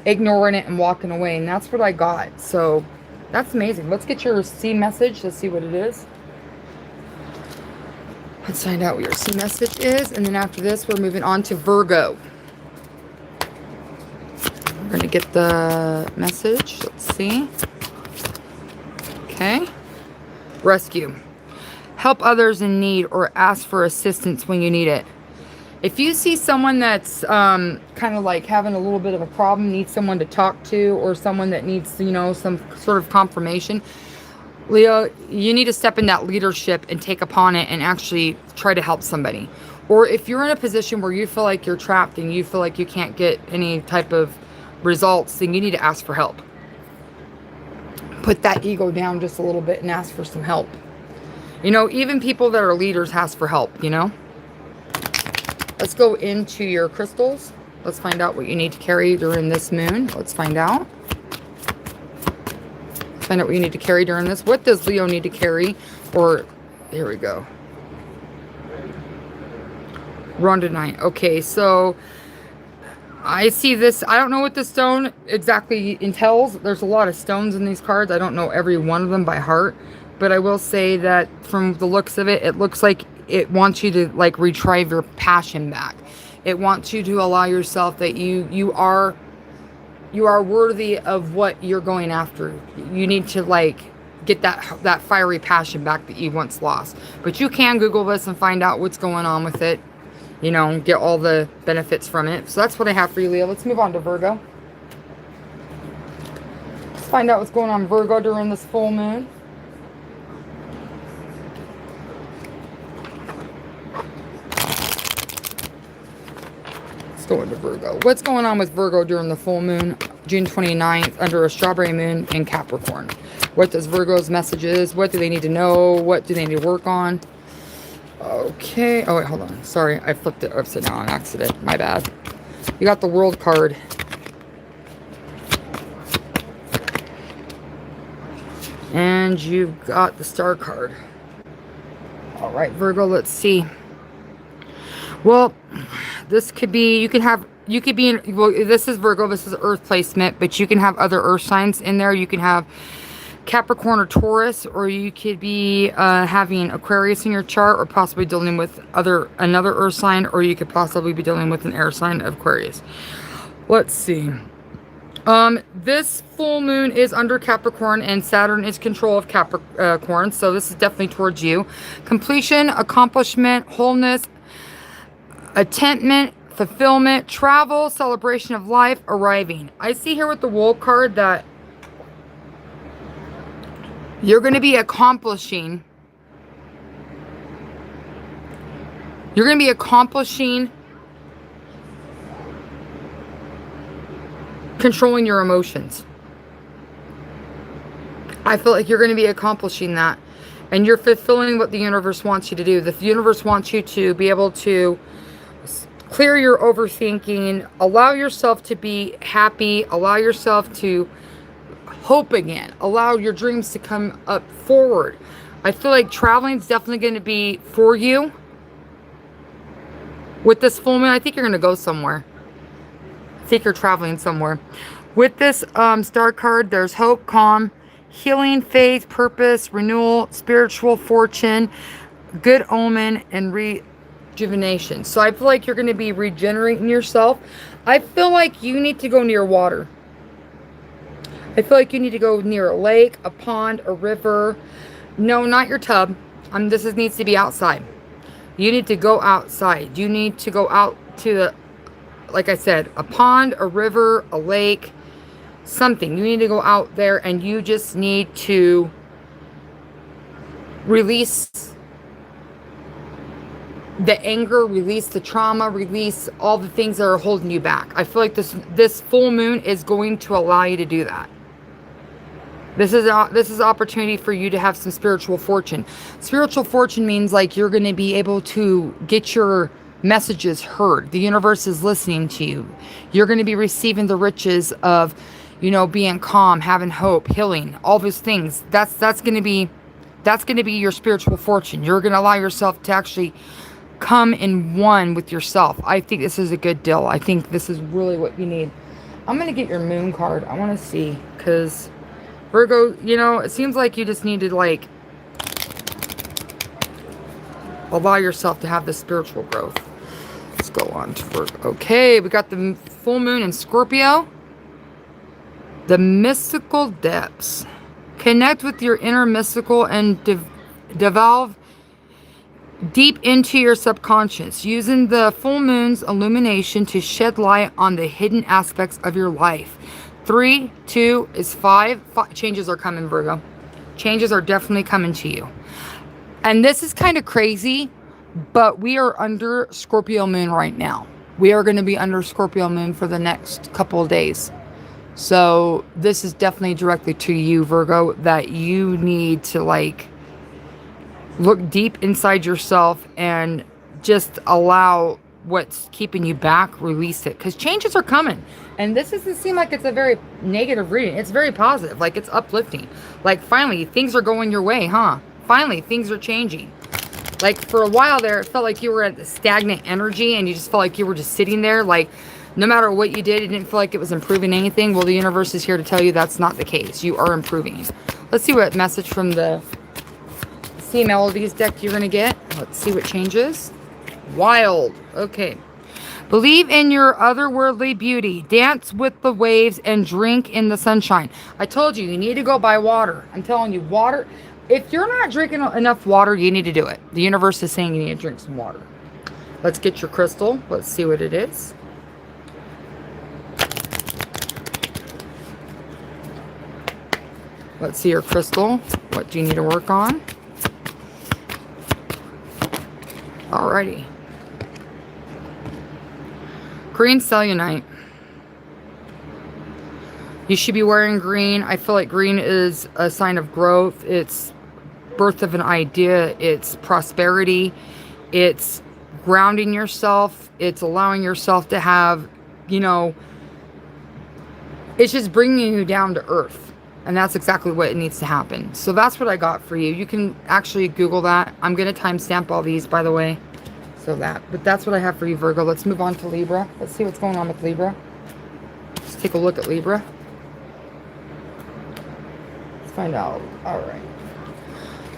ignoring it and walking away, and that's what I got. So that's amazing. Let's get your C message. Let's see what it is. Let's find out what your C message is, and then after this we're moving on to Virgo. We're going to get the message. Let's see. Okay. Rescue. Help others in need or ask for assistance when you need it. If you see someone that's kind of like having a little bit of a problem, needs someone to talk to, or someone that needs, you know, some sort of confirmation, Leo, you need to step in that leadership and take upon it and actually try to help somebody. Or if you're in a position where you feel like you're trapped and you feel like you can't get any type of results, then you need to ask for help. Put that ego down just a little bit and ask for some help. You know, even people that are leaders ask for help, you know. Let's go into your crystals. Let's find out what you need to carry during this moon. Let's find out. Let's find out what you need to carry during this. What does Leo need to carry? Or, here we go. Rondinite. Okay, so I see this. I don't know what the stone exactly entails. There's a lot of stones in these cards. I don't know every one of them by heart. But I will say that from the looks of it, it looks like it wants you to like retrieve your passion back. It wants you to allow yourself that you are worthy of what you're going after. You need to like get that fiery passion back that you once lost. But you can Google this and find out what's going on with it. You know, get all the benefits from it. So that's what I have for you, Leo. Let's move on to Virgo. Let's find out what's going on Virgo during this full moon. Go into Virgo. What's going on with Virgo during the full moon, June 29th, under a strawberry moon in Capricorn? What does Virgo's message is? What do they need to know? What do they need to work on? Okay. Oh, wait, hold on. Sorry, I flipped it upside down on accident. My bad. You got the World card. And you've got the Star card. All right, Virgo, let's see. Well, this could be, you could be in, well, this is Virgo, this is Earth placement, but you can have other Earth signs in there. You can have Capricorn or Taurus, or you could be having Aquarius in your chart, or possibly dealing with another Earth sign, or you could possibly be dealing with an air sign of Aquarius. Let's see. This full moon is under Capricorn, and Saturn is control of Capricorn, so this is definitely towards you. Completion, accomplishment, wholeness, attainment, fulfillment, travel, celebration of life, arriving. I see here with the Wool card that you're going to be accomplishing. You're going to be accomplishing controlling your emotions. I feel like you're going to be accomplishing that. And you're fulfilling what the universe wants you to do. The universe wants you to be able to clear your overthinking, allow yourself to be happy, allow yourself to hope again, allow your dreams to come up forward. I feel like traveling is definitely going to be for you. With this full moon, I think you're going to go somewhere. I think you're traveling somewhere. With this star card, there's hope, calm, healing, faith, purpose, renewal, spiritual fortune, good omen, and rejuvenation. So I feel like you're going to be regenerating yourself. I feel like you need to go near water. I feel like you need to go near a lake, a pond, a river. No, not your tub. This needs to be outside. You need to go outside. You need to go out to the, like I said, a pond, a river, a lake, something. You need to go out there, and you just need to release the anger, release the trauma, release all the things that are holding you back. I feel like this full moon is going to allow you to do that. This is an opportunity for you to have some spiritual fortune. Spiritual fortune means like you're going to be able to get your messages heard. The universe is listening to you. You're going to be receiving the riches of, you know, being calm, having hope, healing, all those things. That's going to be your spiritual fortune. You're going to allow yourself to actually come in one with yourself. I think this is a good deal. I think this is really what you need. I'm going to get your moon card. I want to see, because Virgo, you know, it seems like you just need to like allow yourself to have this spiritual growth. Let's go on to Virgo. Okay, we got the full moon in Scorpio. The mystical depths. Connect with your inner mystical and devolve deep into your subconscious, using the full moon's illumination to shed light on the hidden aspects of your life. 3, 2 is 5. Changes are coming, Virgo. Changes are definitely coming to you. And this is kind of crazy, but we are under Scorpio moon right now. We are going to be under Scorpio moon for the next couple of days. So this is definitely directly to you, Virgo, that you need to like look deep inside yourself and just allow what's keeping you back, release it, because changes are coming. And this doesn't seem like it's a very negative reading. It's very positive, like it's uplifting. Like finally things are going your way, huh? Finally things are changing. Like for a while there, it felt like you were at the stagnant energy and you just felt like you were just sitting there, like no matter what you did, it didn't feel like it was improving anything. Well, the universe is here to tell you that's not the case. You are improving. Let's see what message from the Sea Melodies deck you're going to get. Let's see what changes. Wild. Okay. Believe in your otherworldly beauty. Dance with the waves and drink in the sunshine. I told you, you need to go buy water. I'm telling you, water. If you're not drinking enough water, you need to do it. The universe is saying you need to drink some water. Let's get your crystal. Let's see what it is. Let's see your crystal. What do you need to work on? Alrighty. Green selenite. You should be wearing green. I feel like green is a sign of growth. It's birth of an idea. It's prosperity. It's grounding yourself. It's allowing yourself to have, you know, it's just bringing you down to earth. And that's exactly what needs to happen. So that's what I got for you. You can actually Google that. I'm going to timestamp all these, by the way. But that's what I have for you, Virgo. Let's move on to Libra. Let's see what's going on with Libra. Let's take a look at Libra. Let's find out. All right.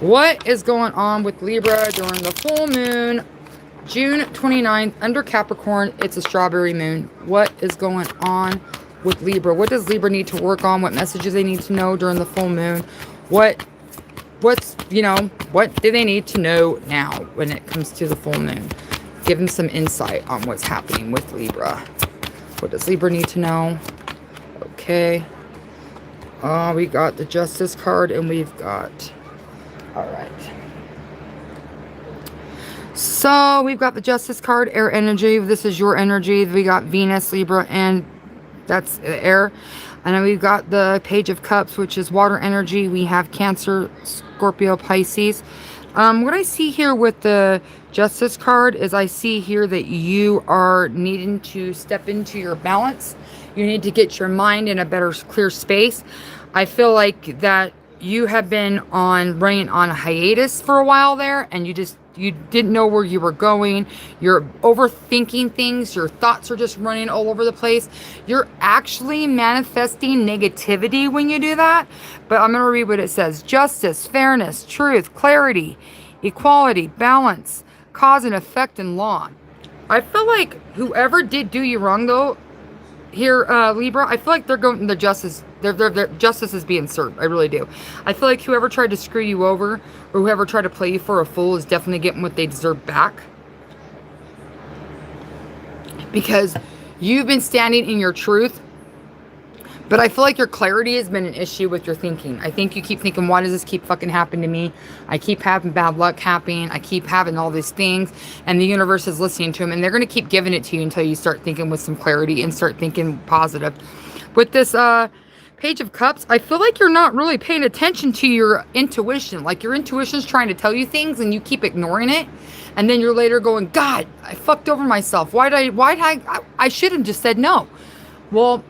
What is going on with Libra during the full moon, June 29th, under Capricorn? It's a strawberry moon. What is going on with Libra? What does Libra need to work on? What messages they need to know during the full moon? What's, you know, what do they need to know now when it comes to the full moon? Give them some insight on what's happening with Libra. What does Libra need to know? Okay. We got the Justice card and we've got, all right. So we've got the Justice card, air energy. This is your energy. We got Venus, Libra, and that's air. And then we've got the Page of Cups, which is water energy. We have Cancer, Scorpio, Pisces. What I see here with the Justice card is I see here that you are needing to step into your balance. You need to get your mind in a better, clear space. I feel like that you have been running on a hiatus for a while there, and you didn't know where you were going. You're overthinking things. Your thoughts are just running all over the place. You're actually manifesting negativity when you do that. But I'm going to read what it says. Justice, fairness, truth, clarity, equality, balance, cause and effect, and law. I feel like whoever did do you wrong, though, here, Libra, I feel like they're going to justice. Their justice is being served. I really do. I feel like whoever tried to screw you over or whoever tried to play you for a fool is definitely getting what they deserve back. Because you've been standing in your truth But I feel like your clarity has been an issue with your thinking. I think you keep thinking, why does this keep fucking happening to me? I keep having bad luck happening. I keep having all these things. And the universe is listening to them. And they're going to keep giving it to you until you start thinking with some clarity and start thinking positive. With this Page of Cups, I feel like you're not really paying attention to your intuition. Like your intuition is trying to tell you things and you keep ignoring it. And then you're later going, God, I fucked over myself. I should have just said no. Well,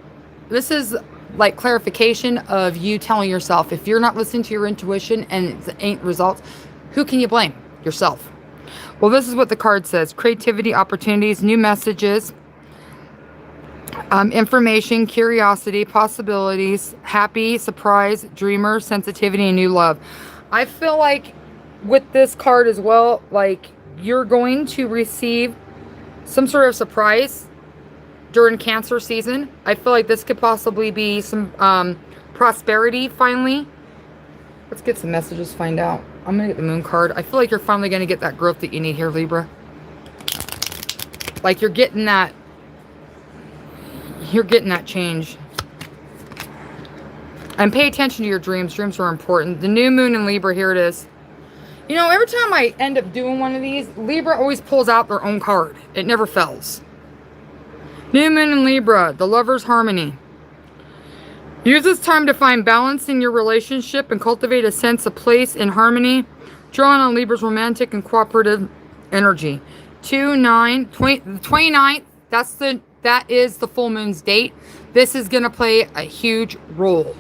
this is like clarification of you telling yourself, if you're not listening to your intuition and it ain't results, who can you blame? Yourself. Well, this is what the card says. Creativity, opportunities, new messages, information, curiosity, possibilities, happy, surprise, dreamer, sensitivity, and new love. I feel like with this card as well, like you're going to receive some sort of surprise during Cancer season. I feel like this could possibly be some prosperity finally. Let's get some messages, find out. I'm going to get the Moon card. I feel like you're finally going to get that growth that you need here, Libra. Like you're getting that change. And pay attention to your dreams. Dreams are important. The new moon in Libra, here it is. You know, every time I end up doing one of these, Libra always pulls out their own card. It never fails. New moon in Libra, the lover's harmony. Use this time to find balance in your relationship and cultivate a sense of place and harmony. Drawing on Libra's romantic and cooperative energy. 29th, that is the full moon's date. This is going to play a huge role.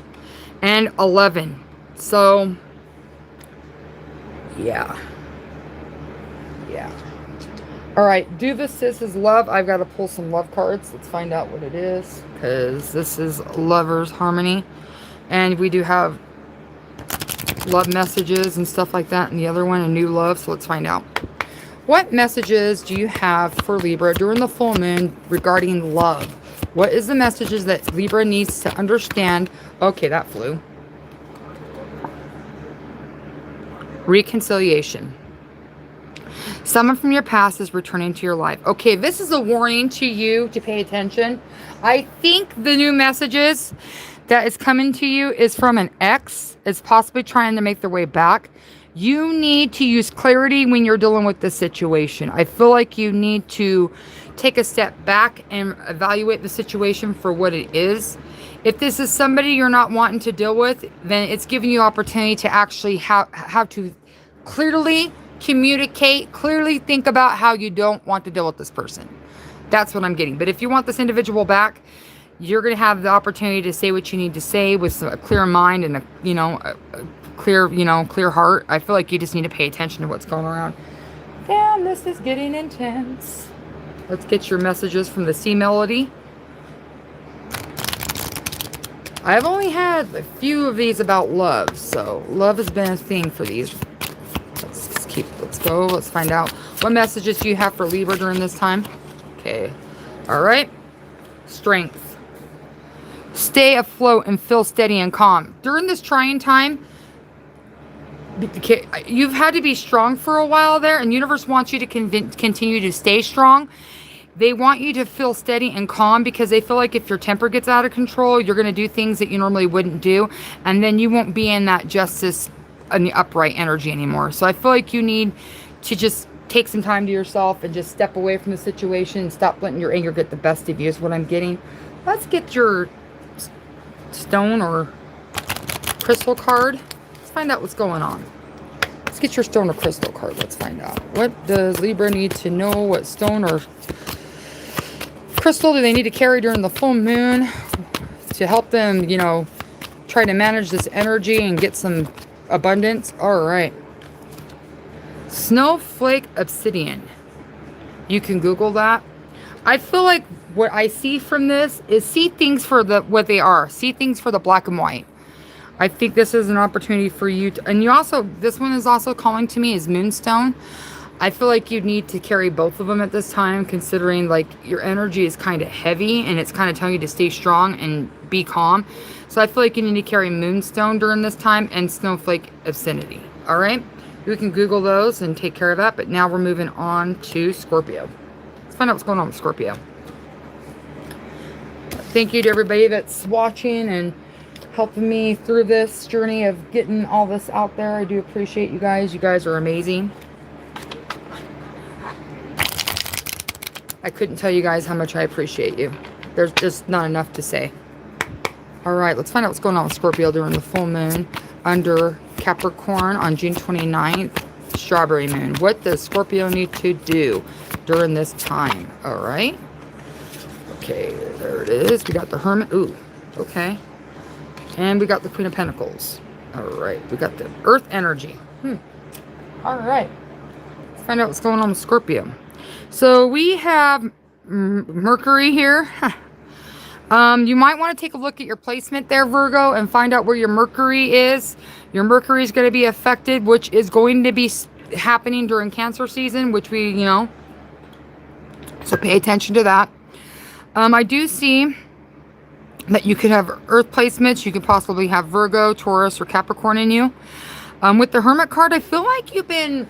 And 11. So, yeah. All right, do this. This is love. I've got to pull some love cards. Let's find out what it is, because this is lover's harmony. And we do have love messages and stuff like that. And the other one, a new love. So let's find out. What messages do you have for Libra during the full moon regarding love? What is the messages that Libra needs to understand? Okay, that flew. Reconciliation. Someone from your past is returning to your life. Okay, this is a warning to you to pay attention. I think the new messages that is coming to you is from an ex. It's possibly trying to make their way back. You need to use clarity when you're dealing with this situation. I feel like you need to take a step back and evaluate the situation for what it is. If this is somebody you're not wanting to deal with, then it's giving you opportunity to actually how to clearly communicate, clearly think about how you don't want to deal with this person. That's what I'm getting. But if you want this individual back, you're going to have the opportunity to say what you need to say with a clear mind and a clear heart. I feel like you just need to pay attention to what's going around. Damn, this is getting intense. Let's get your messages from the Sea Melody. I've only had a few of these about love, so love has been a thing for these. Let's go. Let's find out. What messages do you have for Libra during this time? Okay. All right. Strength. Stay afloat and feel steady and calm. During this trying time, you've had to be strong for a while there, and the universe wants you to continue to stay strong. They want you to feel steady and calm because they feel like if your temper gets out of control, you're going to do things that you normally wouldn't do, and then you won't be in that justice and the upright energy anymore. So I feel like you need to just take some time to yourself and just step away from the situation and stop letting your anger get the best of you is what I'm getting. Let's get your stone or crystal card. Let's find out what's going on. Let's get your stone or crystal card. Let's find out. What does Libra need to know? What stone or crystal do they need to carry during the full moon to help them, try to manage this energy and get some abundance? All right. Snowflake obsidian. You can Google that. I feel like what I see from this is see things for what they are. See things for the black and white. I think this is an opportunity for you to, and this one is also calling to me is Moonstone. I feel like you need to carry both of them at this time, considering like your energy is kind of heavy and it's kind of telling you to stay strong and be calm. So I feel like you need to carry Moonstone during this time and Snowflake Obscenity. All right. You can Google those and take care of that. But now we're moving on to Scorpio. Let's find out what's going on with Scorpio. Let's Thank you to everybody that's watching and helping me through this journey of getting all this out there. I do appreciate you guys. You guys are amazing. I couldn't tell you guys how much I appreciate you. There's just not enough to say. All right, let's find out what's going on with Scorpio during the full moon under Capricorn on June 29th, Strawberry Moon. What does Scorpio need to do during this time? All right. Okay, there it is. We got the Hermit. Ooh, okay. And we got the Queen of Pentacles. All right, we got the Earth energy. All right. Let's find out what's going on with Scorpio. So we have Mercury here. You might want to take a look at your placement there, Virgo, and find out where your Mercury is. Your Mercury is going to be affected, which is going to be happening during Cancer season, which we, so pay attention to that. I do see that you could have Earth placements. You could possibly have Virgo, Taurus, or Capricorn in you. With the Hermit card, I feel like you've been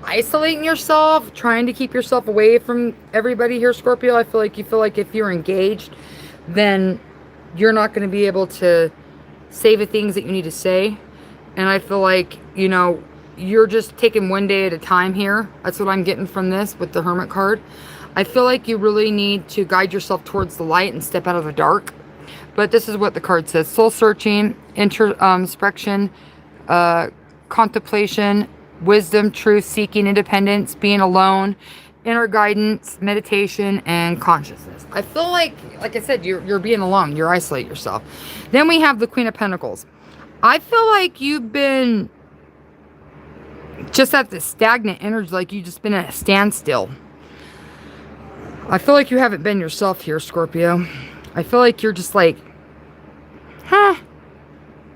isolating yourself, trying to keep yourself away from everybody here, Scorpio. I feel like you feel like if you're engaged, then you're not going to be able to say the things that you need to say. And I feel like, you're just taking one day at a time here. That's what I'm getting from this with the Hermit card. I feel like you really need to guide yourself towards the light and step out of the dark. But this is what the card says. Soul searching, introspection, contemplation, wisdom, truth, seeking, independence, being alone, inner guidance, meditation, and consciousness. I feel like I said, you're being alone. You're isolating yourself. Then we have the Queen of Pentacles. I feel like you've been just at this stagnant energy, like you've just been at a standstill. I feel like you haven't been yourself here, Scorpio. I feel like you're just like, I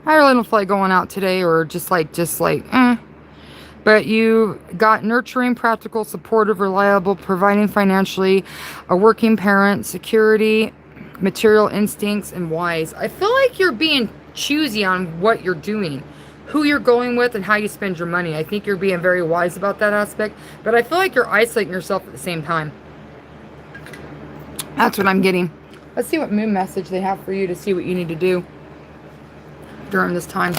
really don't feel like going out today, or just like, But you got nurturing, practical, supportive, reliable, providing financially, a working parent, security, material instincts, and wise. I feel like you're being choosy on what you're doing, who you're going with, and how you spend your money. I think you're being very wise about that aspect, but I feel like you're isolating yourself at the same time. That's what I'm getting. Let's see what moon message they have for you to see what you need to do during this time.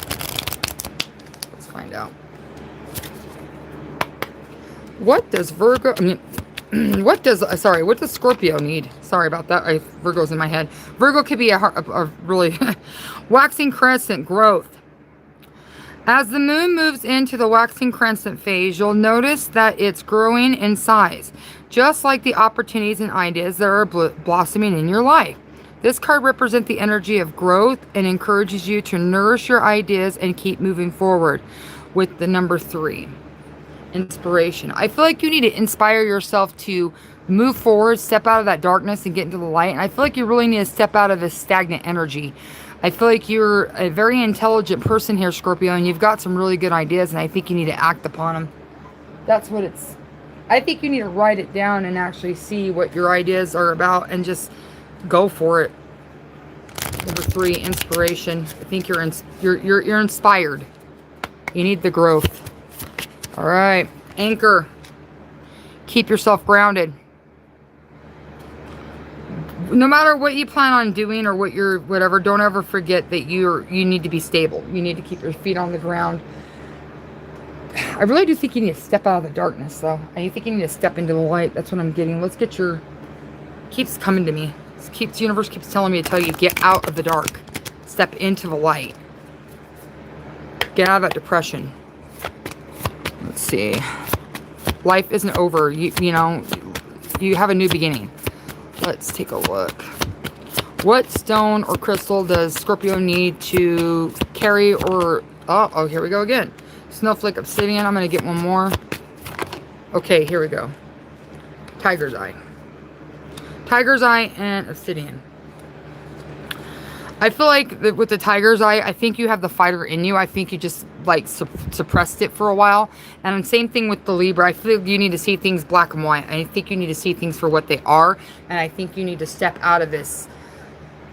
Let's find out. What does what does Scorpio need? Sorry about that. Virgo's in my head. Virgo could be a really waxing crescent growth. As the moon moves into the waxing crescent phase, you'll notice that it's growing in size, just like the opportunities and ideas that are blossoming in your life. This card represents the energy of growth and encourages you to nourish your ideas and keep moving forward with the number 3. Inspiration. I feel like you need to inspire yourself to move forward, step out of that darkness and get into the light. And I feel like you really need to step out of this stagnant energy. I feel like you're a very intelligent person here, Scorpio, and you've got some really good ideas, and I think you need to act upon them. That's what it's... I think you need to write it down and actually see what your ideas are about and just go for it. Number 3, inspiration. I think you're inspired. You need the growth. All right, anchor. Keep yourself grounded. No matter what you plan on doing or whatever, don't ever forget that you need to be stable. You need to keep your feet on the ground. I really do think you need to step out of the darkness, though. I think you need to step into the light. That's what I'm getting. Let's get your... Keeps coming to me. The universe keeps telling me to tell you, get out of the dark. Step into the light. Get out of that depression. Let's see. Life isn't over. You have a new beginning. Let's take a look. What stone or crystal does Scorpio need to carry or... Oh, here we go again. Snowflake obsidian. I'm going to get one more. Okay, here we go. Tiger's eye. Tiger's eye and obsidian. I feel like with the tiger's eye, I think you have the fighter in you. I think you just like suppressed it for a while. And same thing with the Libra. I feel you need to see things black and white. I think you need to see things for what they are. And I think you need to step out of this.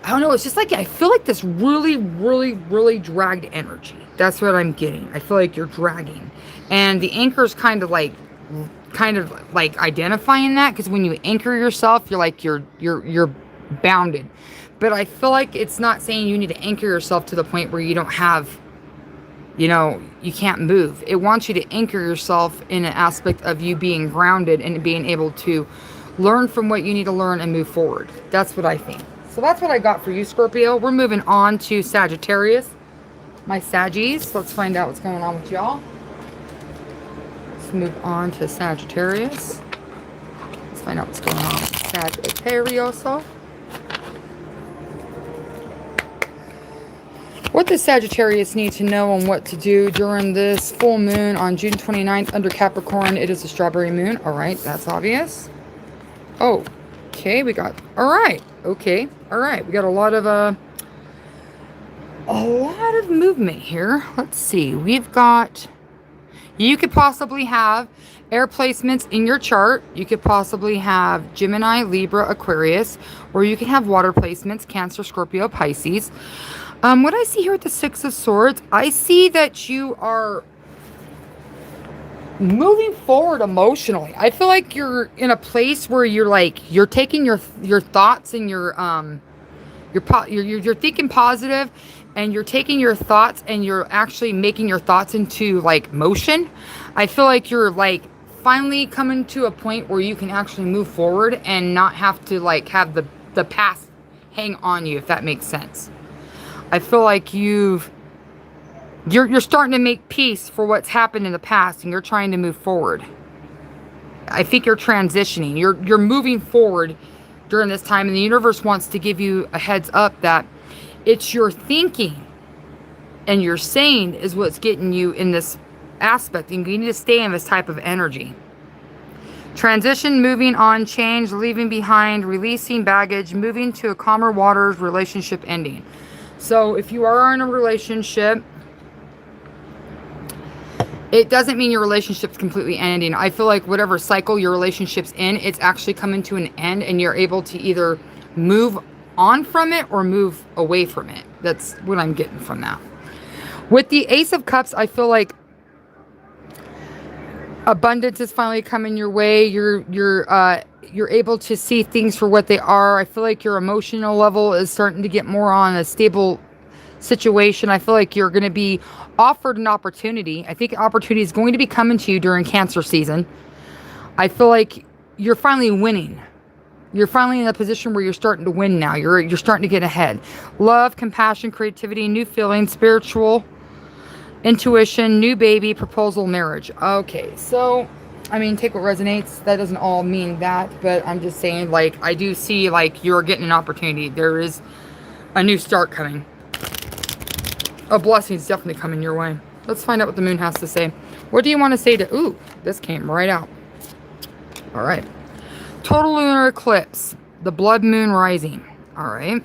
I don't know. It's just like, I feel like this really, really, really dragged energy. That's what I'm getting. I feel like you're dragging. And the anchor is kind of like identifying that. Because when you anchor yourself, you're like, you're bounded. But I feel like it's not saying you need to anchor yourself to the point where you don't have, you know, you can't move. It wants you to anchor yourself in an aspect of you being grounded and being able to learn from what you need to learn and move forward. That's what I think. So that's what I got for you, Scorpio. We're moving on to Sagittarius. My Saggies. Let's find out what's going on with y'all. Let's move on to Sagittarius. Let's find out what's going on with Sagittarius. What does Sagittarius need to know on what to do during this full moon on June 29th under Capricorn? It is a strawberry moon. All right, that's obvious. Oh, okay, we got, all right, okay, all right. We got a lot of movement here. Let's see. We've got, you could possibly have air placements in your chart. You could possibly have Gemini, Libra, Aquarius, or you can have water placements, Cancer, Scorpio, Pisces. What I see here with the Six of Swords, I see that you are moving forward emotionally. I feel like you're in a place where you're like, you're taking your thoughts and you're thinking positive, and you're taking your thoughts and you're actually making your thoughts into like motion. I feel like you're like finally coming to a point where you can actually move forward and not have to like have the past hang on you, if that makes sense. I feel like you're starting to make peace for what's happened in the past, and you're trying to move forward. I think you're transitioning. You're moving forward during this time, and the universe wants to give you a heads up that it's your thinking and your saying is what's getting you in this aspect, and you need to stay in this type of energy. Transition, moving on, change, leaving behind, releasing baggage, moving to a calmer waters, relationship ending. So if you are in a relationship, it doesn't mean your relationship's completely ending. I feel like whatever cycle your relationship's in, it's actually coming to an end, and you're able to either move on from it or move away from it. That's what I'm getting from that. With the Ace of Cups, I feel like abundance is finally coming your way. You're able to see things for what they are. I feel like your emotional level is starting to get more on a stable situation. I feel like you're going to be offered an opportunity. I think an opportunity is going to be coming to you during Cancer season. I feel like you're finally winning. You're finally in a position where you're starting to win now. You're starting to get ahead. Love, compassion, creativity, new feelings, spiritual, intuition, new baby, proposal, marriage. Okay, so I mean, take what resonates. That doesn't all mean that, but I'm just saying, like, I do see, like, you're getting an opportunity. There is a new start coming. A blessing's definitely coming your way. Let's find out what the moon has to say. What do you want to say to... Ooh, this came right out. All right. Total lunar eclipse. The blood moon rising. All right.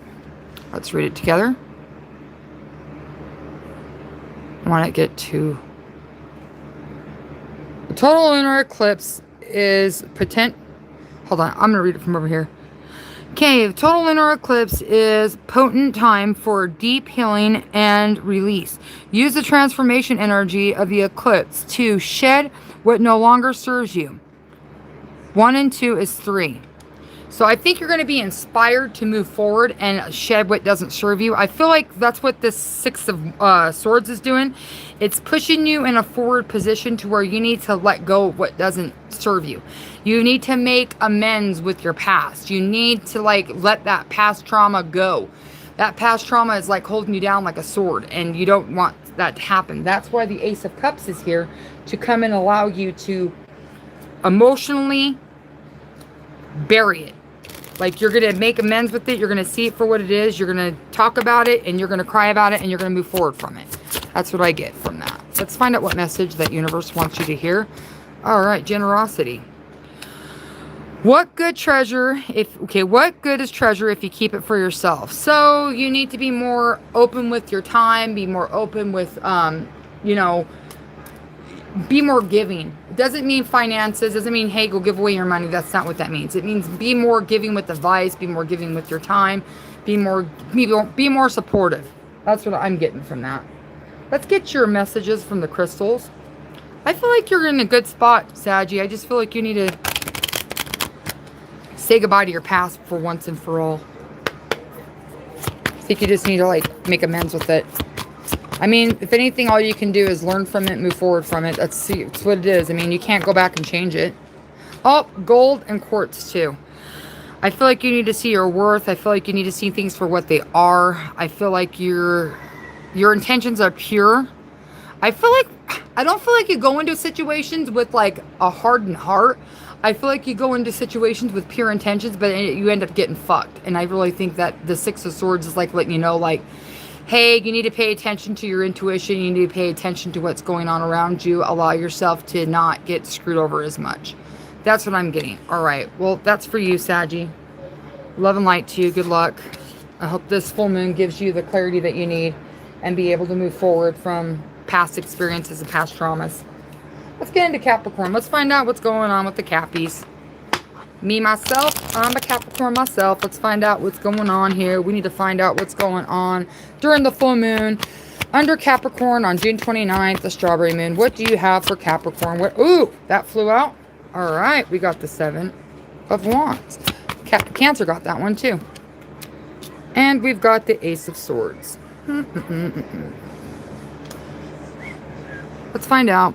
Let's read it together. I want to get to... The total lunar eclipse is potent. Hold on, I'm going to read it from over here. Okay, the total lunar eclipse is potent time for deep healing and release. Use the transformation energy of the eclipse to shed what no longer serves you. 1 and 2 is 3. So I think you're going to be inspired to move forward and shed what doesn't serve you. I feel like that's what this Six of Swords is doing. It's pushing you in a forward position to where you need to let go of what doesn't serve you. You need to make amends with your past. You need to like let that past trauma go. That past trauma is like holding you down like a sword, and you don't want that to happen. That's why the Ace of Cups is here, to come and allow you to emotionally bury it. Like, you're going to make amends with it. You're going to see it for what it is. You're going to talk about it, and you're going to cry about it, and you're going to move forward from it. That's what I get from that. Let's find out what message that universe wants you to hear. All right, generosity. What good what good is treasure if you keep it for yourself? So you need to be more open with your time, be more open with, be more giving. It doesn't mean finances, doesn't mean, hey, go give away your money. That's not what that means. It means be more giving with advice, be more giving with your time, be more supportive. That's what I'm getting from that. Let's get your messages from the crystals. I feel like you're in a good spot, Saggy. I just feel like you need to say goodbye to your past for once and for all. think you just need to like make amends with it. I mean, if anything, all you can do is learn from it, move forward from it. That's what it is. I mean, you can't go back and change it. Oh, gold and quartz too. I feel like you need to see your worth. I feel like you need to see things for what they are. I feel like your intentions are pure. I don't feel like you go into situations with like a hardened heart. I feel like you go into situations with pure intentions, but you end up getting fucked. And I really think that the Six of Swords is like letting you know, like, hey, you need to pay attention to your intuition. You need to pay attention to what's going on around you. Allow yourself to not get screwed over as much. That's what I'm getting. All right. Well, that's for you, Saggy. Love and light to you. Good luck. I hope this full moon gives you the clarity that you need and be able to move forward from past experiences and past traumas. Let's get into Capricorn. Let's find out what's going on with the Cappies. Me, myself, I'm a Capricorn myself. Let's find out what's going on here. We need to find out what's going on during the full moon under Capricorn on June 29th, the strawberry moon. What do you have for Capricorn? Ooh, that flew out. All right, we got the Seven of Wands. Cancer got that one too. And we've got the Ace of Swords. Let's find out.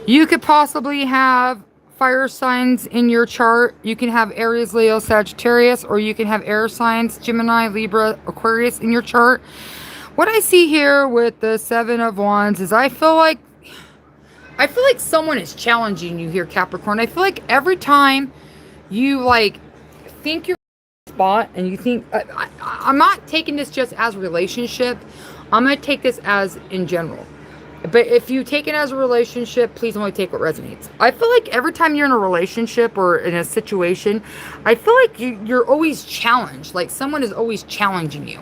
You could possibly have fire signs in your chart. You can have Aries, Leo, Sagittarius, or you can have air signs, Gemini, Libra, Aquarius in your chart. What I see here with the Seven of Wands is I feel like someone is challenging you here, Capricorn. I feel like every time you like think you're spot and you think I'm not taking this just as a relationship. I'm going to take this as in general. But if you take it as a relationship, please only take what resonates. I feel like every time you're in a relationship or in a situation, I feel like you're always challenged. Like someone is always challenging you.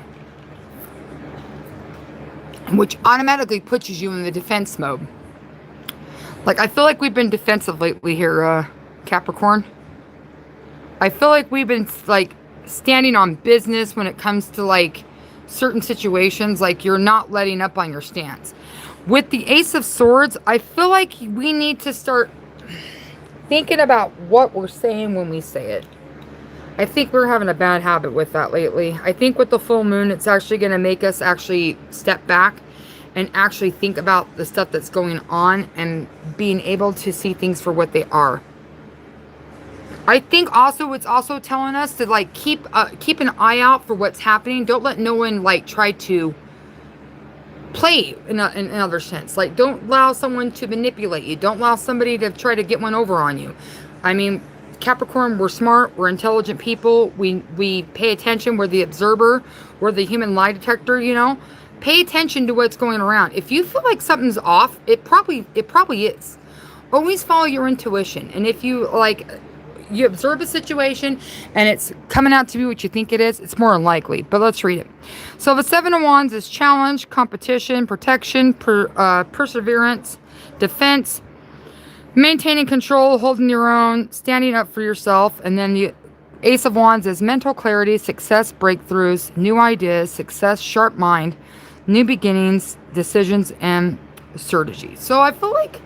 Which automatically puts you in the defense mode. Like, I feel like we've been defensive lately here, Capricorn. I feel like we've been, like, standing on business when it comes to, like, certain situations. Like, you're not letting up on your stance. With the Ace of Swords, I feel like we need to start thinking about what we're saying when we say it. I think we're having a bad habit with that lately. I think with the full moon, it's actually going to make us actually step back and actually think about the stuff that's going on and being able to see things for what they are. I think also it's also telling us to like keep an eye out for what's happening. Don't let no one like try to play in another sense. Like, don't allow someone to manipulate you. Don't allow somebody to try to get one over on you. I mean, Capricorn, we're smart, we're intelligent people, we pay attention, we're the observer, we're the human lie detector, you know. Pay attention to what's going around. If you feel like something's off, it probably is. Always follow your intuition. And if you like you observe a situation and it's coming out to be what you think it is, it's more unlikely. But let's read it. So the Seven of Wands is challenge, competition, protection, perseverance, defense, maintaining control, holding your own, standing up for yourself. And then the Ace of Wands is mental clarity, success, breakthroughs, new ideas, success, sharp mind, new beginnings, decisions, and strategy. So I feel like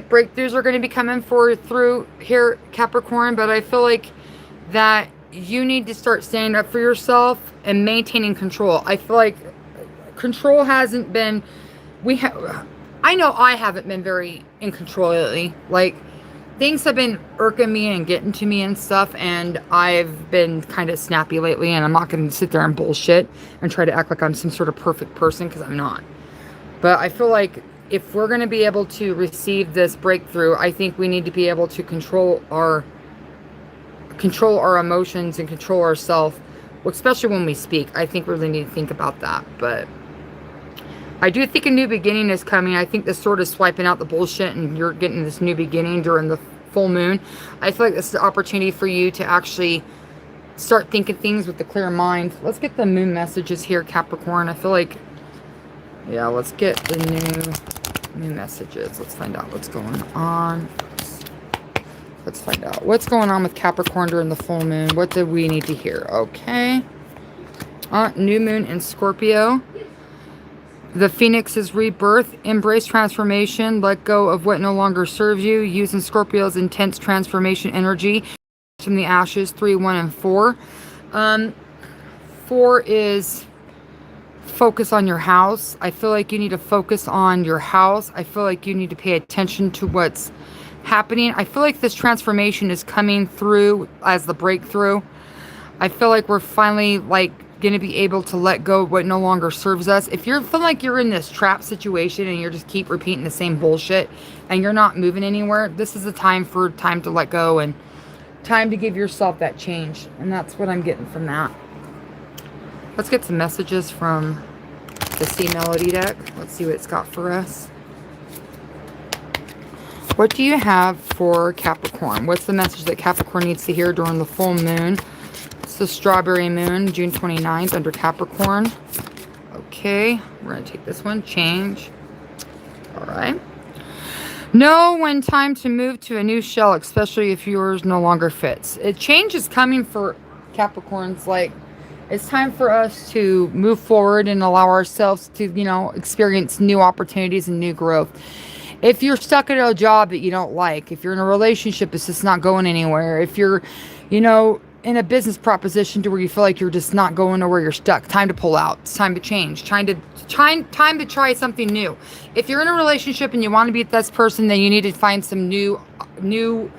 breakthroughs are going to be coming through here, Capricorn, but I feel like that you need to start standing up for yourself and maintaining control. I feel like control hasn't been, I know I haven't been very in control lately. Like, things have been irking me and getting to me and stuff, and I've been kind of snappy lately, and I'm not going to sit there and bullshit and try to act like I'm some sort of perfect person, because I'm not. But I feel like if we're going to be able to receive this breakthrough, I think we need to be able to control our emotions and control ourselves, especially when we speak. I think we really need to think about that. But I do think a new beginning is coming. I think this sort of swiping out the bullshit and you're getting this new beginning during the full moon. I feel like this is the opportunity for you to actually start thinking things with a clear mind. Let's get the moon messages here, Capricorn. I feel like, yeah, let's get the new messages. Let's find out what's going on. Let's find out what's going on with Capricorn during the full moon. What do we need to hear? Okay. New moon in Scorpio. The Phoenix's rebirth. Embrace transformation. Let go of what no longer serves you. Using Scorpio's intense transformation energy from the ashes. 3, 1, and 4. 4 is focus on your house. I feel like you need to focus on your house. I feel like you need to pay attention to what's happening. I feel like this transformation is coming through as the breakthrough. I feel like we're finally like going to be able to let go of what no longer serves us. If you're feeling like you're in this trap situation and you're just keep repeating the same bullshit and you're not moving anywhere, this is the time to let go and time to give yourself that change. And that's what I'm getting from that. Let's get some messages from the C Melody deck. Let's see what it's got for us. What do you have for Capricorn? What's the message that Capricorn needs to hear during the full moon? It's the strawberry moon, June 29th, under Capricorn. Okay, we're going to take this one. Change. All right. Know when time to move to a new shell, especially if yours no longer fits. A change is coming for Capricorns. Like, it's time for us to move forward and allow ourselves to, you know, experience new opportunities and new growth. If you're stuck at a job that you don't like, if you're in a relationship that's just not going anywhere, if you're, you know, in a business proposition to where you feel like you're just not going nowhere, you're stuck, time to pull out. It's time to change. Time to try something new. If you're in a relationship and you want to be with this person, then you need to find some new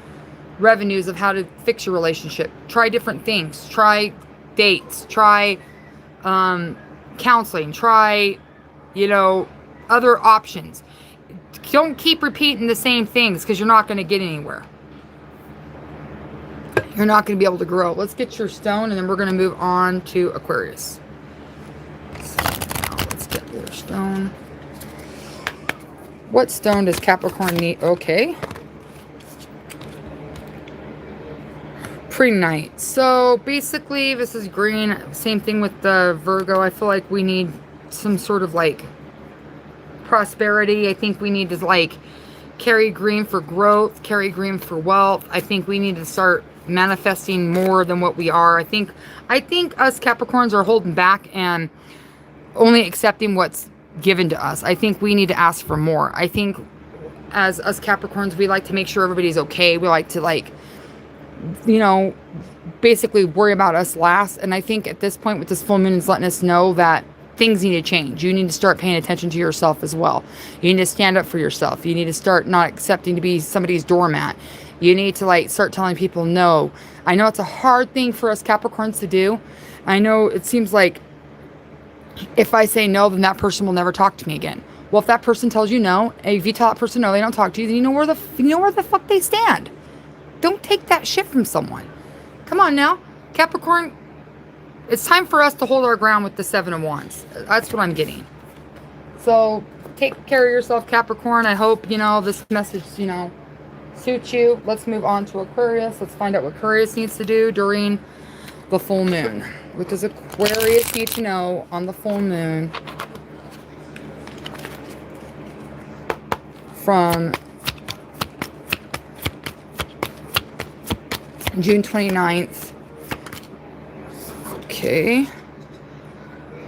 revenues of how to fix your relationship. Try different things. Try dates. Try counseling. Try, you know, other options. Don't keep repeating the same things because you're not going to get anywhere. You're not going to be able to grow. Let's get your stone, and then we're going to move on to Aquarius. So now let's get your stone. What stone does Capricorn need? Okay. Pre-night. So basically, this is green. Same thing with the Virgo. I feel like we need some sort of like prosperity. I think we need to like carry green for growth, carry green for wealth. I think we need to start manifesting more than what we are. I think us Capricorns are holding back and only accepting what's given to us. I think we need to ask for more. I think as us Capricorns, we like to make sure everybody's okay. We like to, like, you know, basically worry about us last. And I think at this point with this full moon is letting us know that things need to change. You need to start paying attention to yourself as well. You need to stand up for yourself. You need to start not accepting to be somebody's doormat. You need to like start telling people no. I know it's a hard thing for us Capricorns to do. I know it seems like if I say no, then that person will never talk to me again. Well, if that person tells you no, and if you tell that person no, they don't talk to you, then you know where the fuck they stand. Don't take that shit from someone. Come on now, Capricorn. It's time for us to hold our ground with the 7 of Wands. That's what I'm getting. So take care of yourself, Capricorn. I hope, you know, this message, you know, suits you. Let's move on to Aquarius. Let's find out what Aquarius needs to do during the full moon. What does Aquarius need to know on the full moon from June 29th? Okay.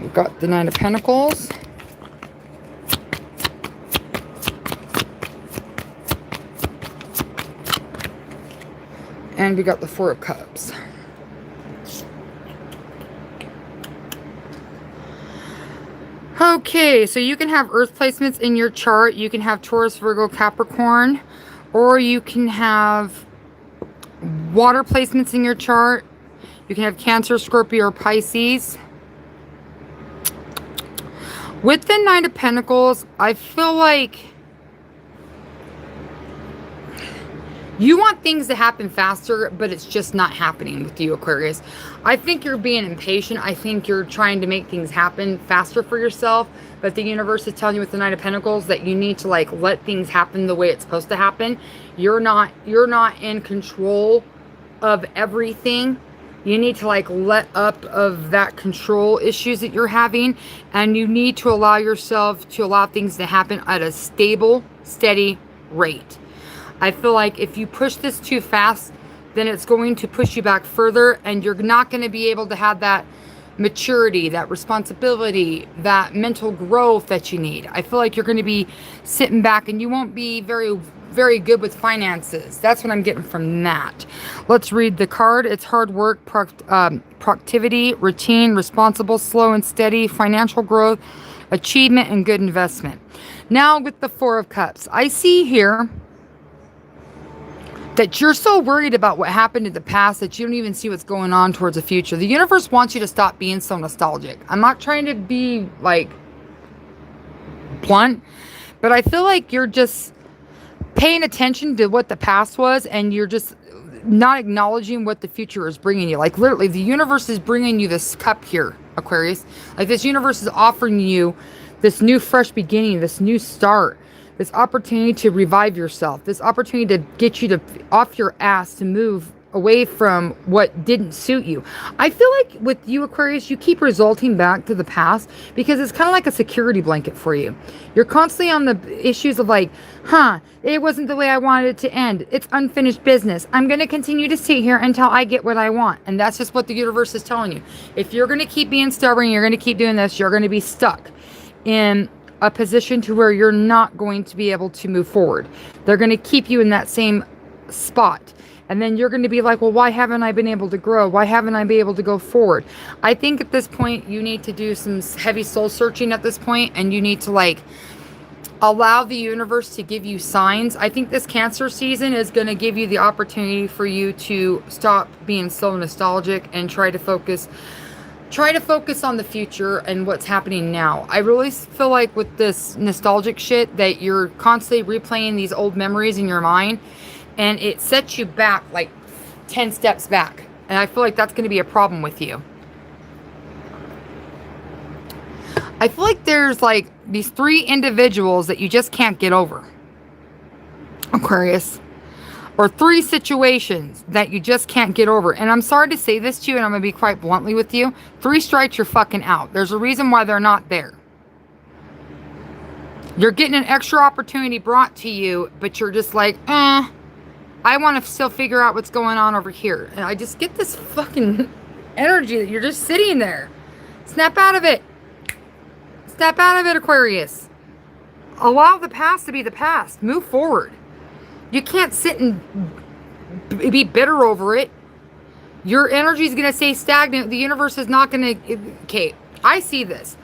We've got the 9 of Pentacles. And we got the 4 of Cups. Okay, so you can have earth placements in your chart. You can have Taurus, Virgo, Capricorn. Or you can have water placements in your chart. You can have Cancer, Scorpio, or Pisces. With the 9 of Pentacles, I feel like you want things to happen faster, but it's just not happening with you, Aquarius. I think you're being impatient. I think you're trying to make things happen faster for yourself. But the universe is telling you with the 9 of Pentacles that you need to like let things happen the way it's supposed to happen. You're not in control of everything. You need to like let up of that control issues that you're having. And you need to allow yourself to allow things to happen at a stable, steady rate. I feel like if you push this too fast, then it's going to push you back further and you're not going to be able to have that maturity, that responsibility, that mental growth that you need. I feel like you're going to be sitting back and you won't be very very good with finances. That's what I'm getting from that. Let's read the card. It's hard work, productivity, routine, responsible, slow and steady, financial growth, achievement, and good investment. Now with the Four of Cups, I see here that you're so worried about what happened in the past that you don't even see what's going on towards the future. The universe wants you to stop being so nostalgic. I'm not trying to be like blunt, but I feel like you're just paying attention to what the past was and you're just not acknowledging what the future is bringing you. Like literally, the universe is bringing you this cup here, Aquarius. Like this universe is offering you this new fresh beginning, this new start, this opportunity to revive yourself, this opportunity to get you to off your ass to move away from what didn't suit you. I feel like with you, Aquarius, you keep resulting back to the past because it's kind of like a security blanket for you. You're constantly on the issues of like, it wasn't the way I wanted it to end. It's unfinished business. I'm going to continue to sit here until I get what I want. And that's just what the universe is telling you. If you're going to keep being stubborn, you're going to keep doing this, you're going to be stuck in a position to where you're not going to be able to move forward. They're going to keep you in that same spot. And then you're going to be like, well, why haven't I been able to grow? Why haven't I been able to go forward? I think at this point, you need to do some heavy soul searching at this point, and you need to like allow the universe to give you signs. I think this Cancer season is going to give you the opportunity for you to stop being so nostalgic and try to focus on the future and what's happening now. I really feel like with this nostalgic shit that you're constantly replaying these old memories in your mind, and it sets you back like 10 steps back. And I feel like that's going to be a problem with you. I feel like there's like these 3 individuals that you just can't get over, Aquarius. Or 3 situations that you just can't get over. And I'm sorry to say this to you, and I'm going to be quite bluntly with you. 3 strikes, you're fucking out. There's a reason why they're not there. You're getting an extra opportunity brought to you, but you're just like, I want to still figure out what's going on over here. And I just get this fucking energy that you're just sitting there. Snap out of it. Snap out of it, Aquarius. Allow the past to be the past. Move forward. You can't sit and be bitter over it. Your energy is going to stay stagnant. The universe is not going to... Okay, I see this.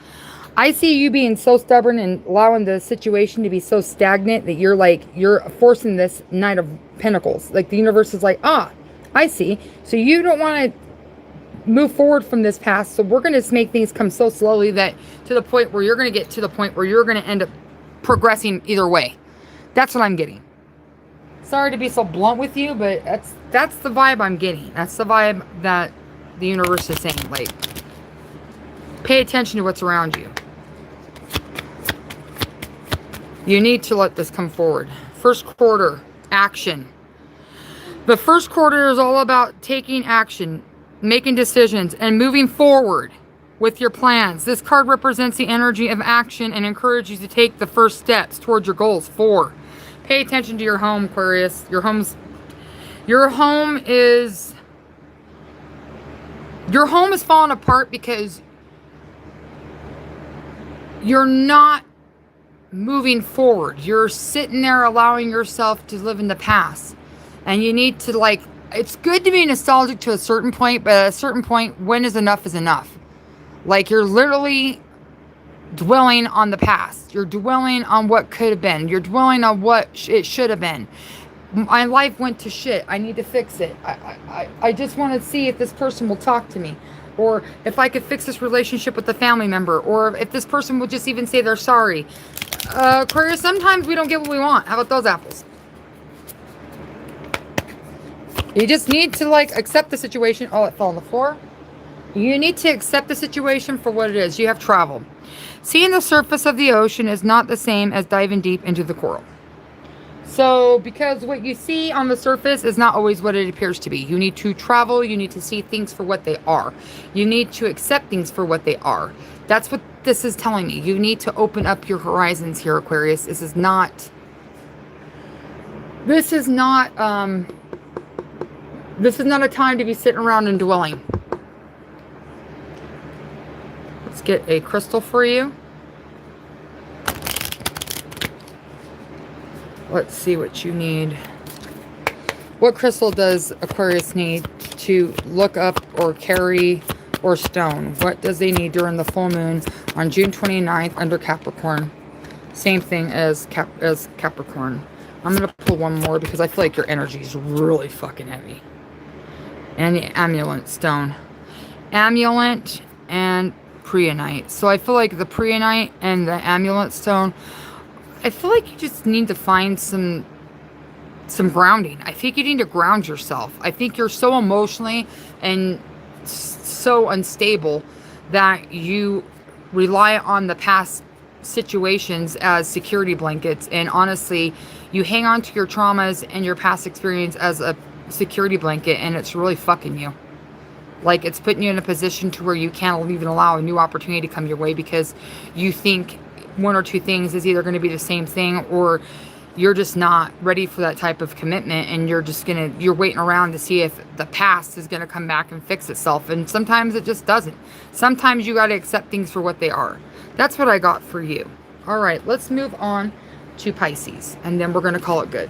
I see you being so stubborn and allowing the situation to be so stagnant that you're forcing this Knight of Pentacles. Like the universe is like, I see. So you don't want to move forward from this past. So we're going to make things come so slowly that to the point where you're going to get to the point where you're going to end up progressing either way. That's what I'm getting. Sorry to be so blunt with you, but that's the vibe I'm getting. That's the vibe that the universe is saying. Like, pay attention to what's around you. You need to let this come forward. First quarter, action. The first quarter is all about taking action, making decisions, and moving forward with your plans. This card represents the energy of action and encourages you to take the first steps towards your goals. 4. Pay attention to your home, Aquarius. Your home is falling apart because you're not moving forward. You're sitting there allowing yourself to live in the past. And you need to like, it's good to be nostalgic to a certain point, but at a certain point, when is enough is enough. Like you're literally dwelling on the past. You're dwelling on what could have been. You're dwelling on what it should have been. My life went to shit. I need to fix it. I just want to see if this person will talk to me. Or if I could fix this relationship with a family member. Or if this person will just even say they're sorry. Aquarius, sometimes we don't get what we want. How about those apples? You just need to like accept the situation. Oh, it fell on the floor. You need to accept the situation for what it is. You have traveled. Seeing the surface of the ocean is not the same as diving deep into the coral. So, because what you see on the surface is not always what it appears to be. You need to travel. You need to see things for what they are. You need to accept things for what they are. That's what this is telling me. You need to open up your horizons here, Aquarius. This is not a time to be sitting around and dwelling. Let's get a crystal for you. Let's see what you need. What crystal does Aquarius need to look up or carry or stone? What does they need during the full moon on June 29th under Capricorn? Same thing as Capricorn. I'm going to pull one more because I feel like your energy is really fucking heavy. And the amulet stone. Amulet and preonite. So I feel like the preonite and the amulet stone, I feel like you just need to find some grounding. I think you need to ground yourself. I think you're so emotionally and so unstable that you rely on the past situations as security blankets, and honestly you hang on to your traumas and your past experience as a security blanket, and it's really fucking you. Like, it's putting you in a position to where you can't even allow a new opportunity to come your way because you think one or two things is either going to be the same thing, or you're just not ready for that type of commitment, and you're waiting around to see if the past is going to come back and fix itself. And sometimes it just doesn't. Sometimes you got to accept things for what they are. That's what I got for you. All right, let's move on to Pisces, and then we're going to call it good.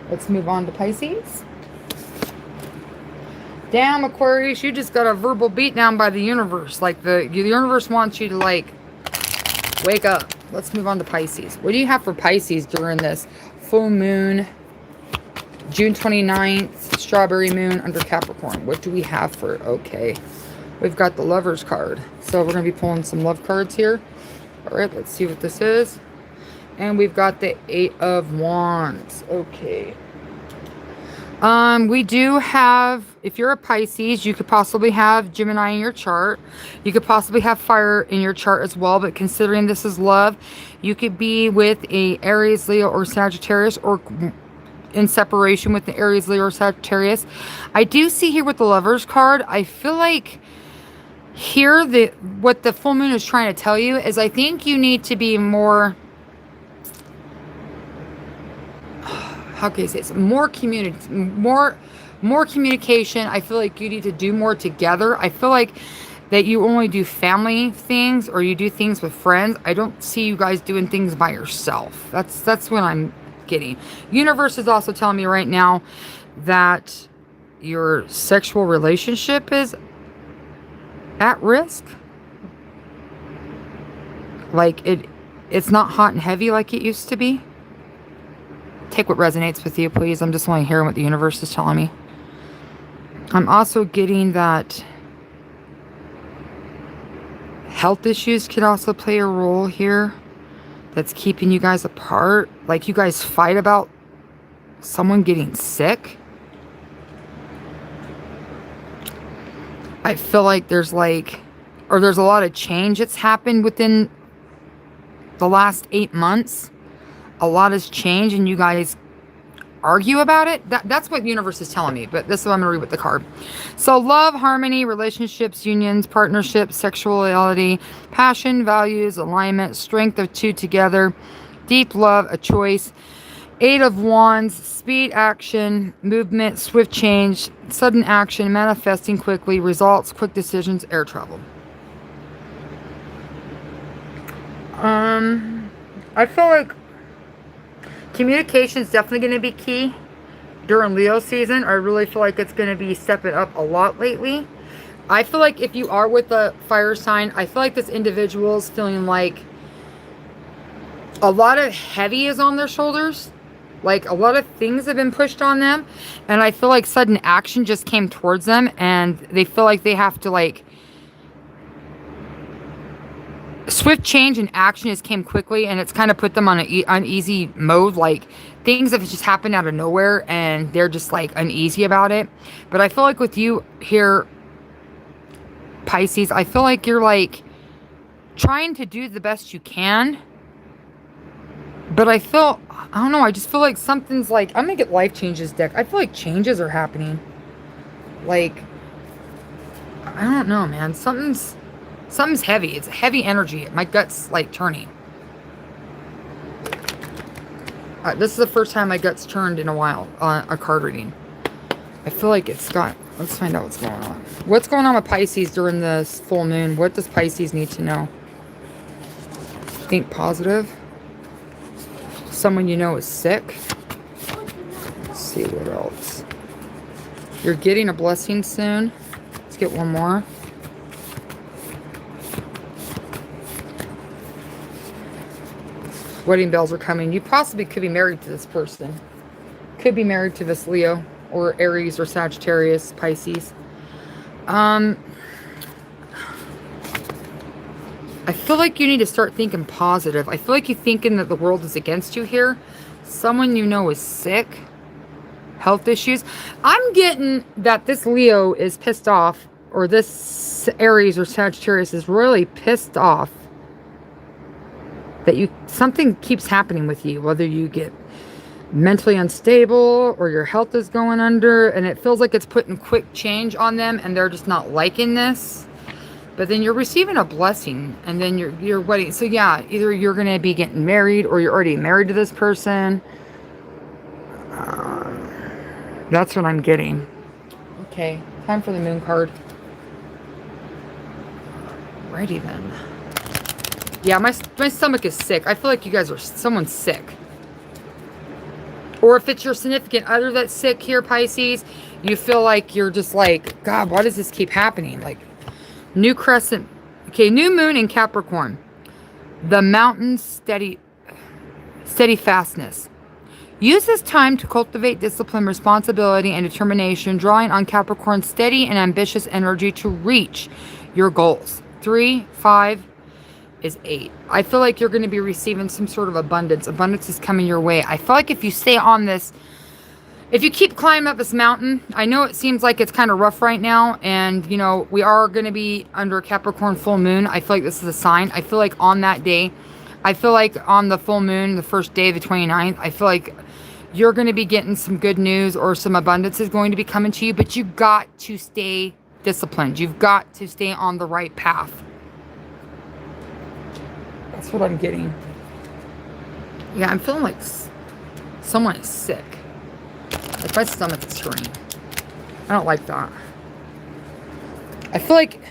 Let's move on to Pisces. Damn, Aquarius, you just got a verbal beatdown by the universe. Like, the universe wants you to, like, wake up. Let's move on to Pisces. What do you have for Pisces during this full moon, June 29th, strawberry moon under Capricorn? What do we have for, okay. We've got the Lovers card. So we're going to be pulling some love cards here. All right, let's see what this is. And we've got the 8 of Wands. Okay. We do have, if you're a Pisces, you could possibly have Gemini in your chart. You could possibly have fire in your chart as well, but considering this is love, you could be with a Aries, Leo, or Sagittarius, or in separation with the Aries, Leo, or Sagittarius. I do see here with the Lovers card, I feel like here what the full moon is trying to tell you is I think you need to be more, how can I say this? More communication. I feel like you need to do more together. I feel like that you only do family things or you do things with friends. I don't see you guys doing things by yourself. That's what I'm getting. Universe is also telling me right now that your sexual relationship is at risk. Like, it's not hot and heavy like it used to be. Take what resonates with you, please. I'm just only hearing what the universe is telling me. I'm also getting that health issues could also play a role here that's keeping you guys apart. Like, you guys fight about someone getting sick. I feel like there's a lot of change that's happened within the last 8 months. A lot has changed and you guys argue about it. That's what the universe is telling me, but this is what I'm going to read with the card. So love, harmony, relationships, unions, partnerships, sexuality, passion, values, alignment, strength of two together, deep love, a choice, 8 of Wands, speed, action, movement, swift change, sudden action, manifesting quickly, results, quick decisions, air travel. I feel like communication is definitely going to be key during Leo season. I really feel like it's going to be stepping up a lot lately. I feel like if you are with a fire sign, I feel like this individual is feeling like a lot of heavy is on their shoulders. Like, a lot of things have been pushed on them. And I feel like sudden action just came towards them. And they feel like they have to, like, swift change and action just came quickly, and it's kind of put them on an uneasy mode. Like, things have just happened out of nowhere and they're just like uneasy about it. But I feel like with you here, Pisces, I feel like you're like trying to do the best you can, but I don't know, I just feel like something's like, I'm gonna get life changes deck. I feel like changes are happening. Like, I don't know, man, something's heavy. It's heavy energy. My gut's like turning. This is the first time my gut's turned in a while on a card reading. I feel like it's got, let's find out what's going on. What's going on with Pisces during this full moon? What does Pisces need to know? Think positive. someone you know is sick. Let's see what else. You're getting a blessing soon. Let's get one more. Wedding bells are coming. You possibly could be married to this person. Could be married to this Leo or Aries or Sagittarius, Pisces. I feel like you need to start thinking positive. I feel like you're thinking that the world is against you here. Someone you know is sick. Health issues. I'm getting that this Leo is pissed off, or this Aries or Sagittarius is really pissed off that something keeps happening with you, whether you get mentally unstable or your health is going under, and it feels like it's putting quick change on them and they're just not liking this. But then you're receiving a blessing, and then you're wedding. So yeah, either you're going to be getting married or you're already married to this person. That's what I'm getting. Okay, time for the moon card. Righty then. Yeah, my stomach is sick. I feel like you guys are, someone's sick. Or if it's your significant other that's sick here, Pisces, you feel like you're just like, God, why does this keep happening? Like, new crescent. Okay, new moon in Capricorn. The mountains, steady fastness. Use this time to cultivate discipline, responsibility, and determination, drawing on Capricorn's steady and ambitious energy to reach your goals. 3, 5 is 8. I feel like you're going to be receiving some sort of abundance. Abundance is coming your way. I feel like if you stay on this, if you keep climbing up this mountain, I know it seems like it's kind of rough right now, and, you know, we are going to be under Capricorn full moon. I feel like this is a sign. I feel like on that day, I feel like on the full moon, the first day, the 29th, I feel like you're going to be getting some good news, or some abundance is going to be coming to you, but you got to stay disciplined. You've got to stay on the right path. That's what I'm getting. Yeah, I'm feeling like someone is sick. Like my stomach is hurting. I don't like that. I feel like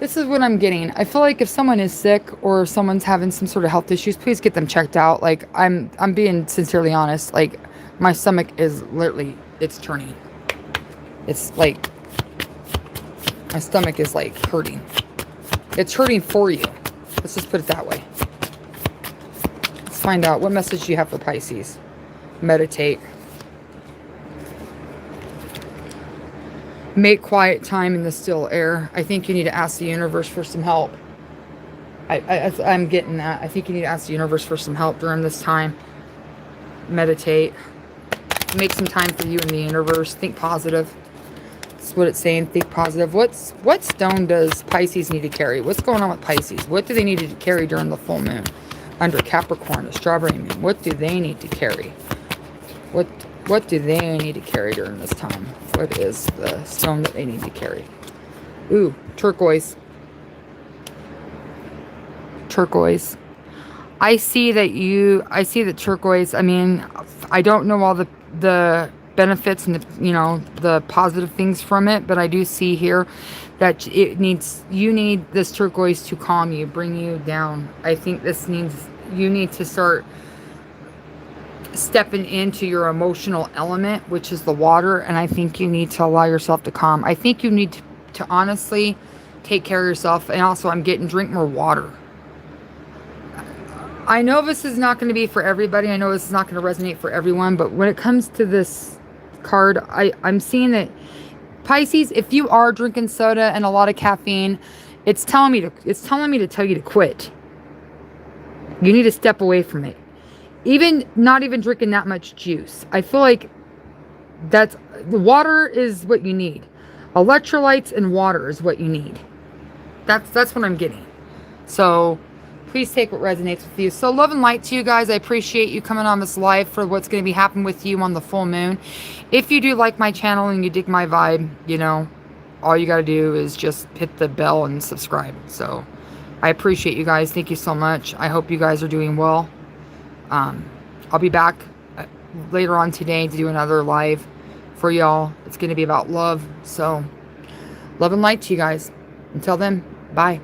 this is what I'm getting. I feel like if someone is sick or someone's having some sort of health issues, please get them checked out. Like I'm being sincerely honest. Like my stomach is literally, it's turning. It's like my stomach is like hurting. It's hurting for you. Let's just put it that way. Let's find out what message you have for Pisces. Meditate. Make quiet time in the still air. I think you need to ask the universe for some help. I'm getting that. I think you need to ask the universe for some help during this time. Meditate. Make some time for you and the universe. Think positive. That's what it's saying. Think positive. What stone does Pisces need to carry? What's going on with Pisces? What do they need to carry during the full moon? Under Capricorn, the strawberry moon. What do they need to carry? What do they need to carry during this time? What is the stone that they need to carry? Ooh, turquoise. Turquoise. I see the turquoise. I mean, I don't know all the benefits and the positive things from it, but I do see here that you need this turquoise to calm you, bring you down. I think you need to start stepping into your emotional element, which is the water, and I think you need to allow yourself to calm. I think you need to honestly take care of yourself, and also I'm getting drink more water. I know this is not going to be for everybody. I know this is not going to resonate for everyone, but when it comes to this card, I'm seeing that Pisces, if you are drinking soda and a lot of caffeine, it's telling me to tell you to quit. You need to step away from it. Not even drinking that much juice. I feel like the water is what you need. Electrolytes and water is what you need. That's what I'm getting. So please take what resonates with you. So love and light to you guys. I appreciate you coming on this live for what's going to be happening with you on the full moon. If you do like my channel and you dig my vibe, all you got to do is just hit the bell and subscribe. So I appreciate you guys. Thank you so much. I hope you guys are doing well. I'll be back later on today to do another live for y'all. It's going to be about love. So love and light to you guys. Until then, bye.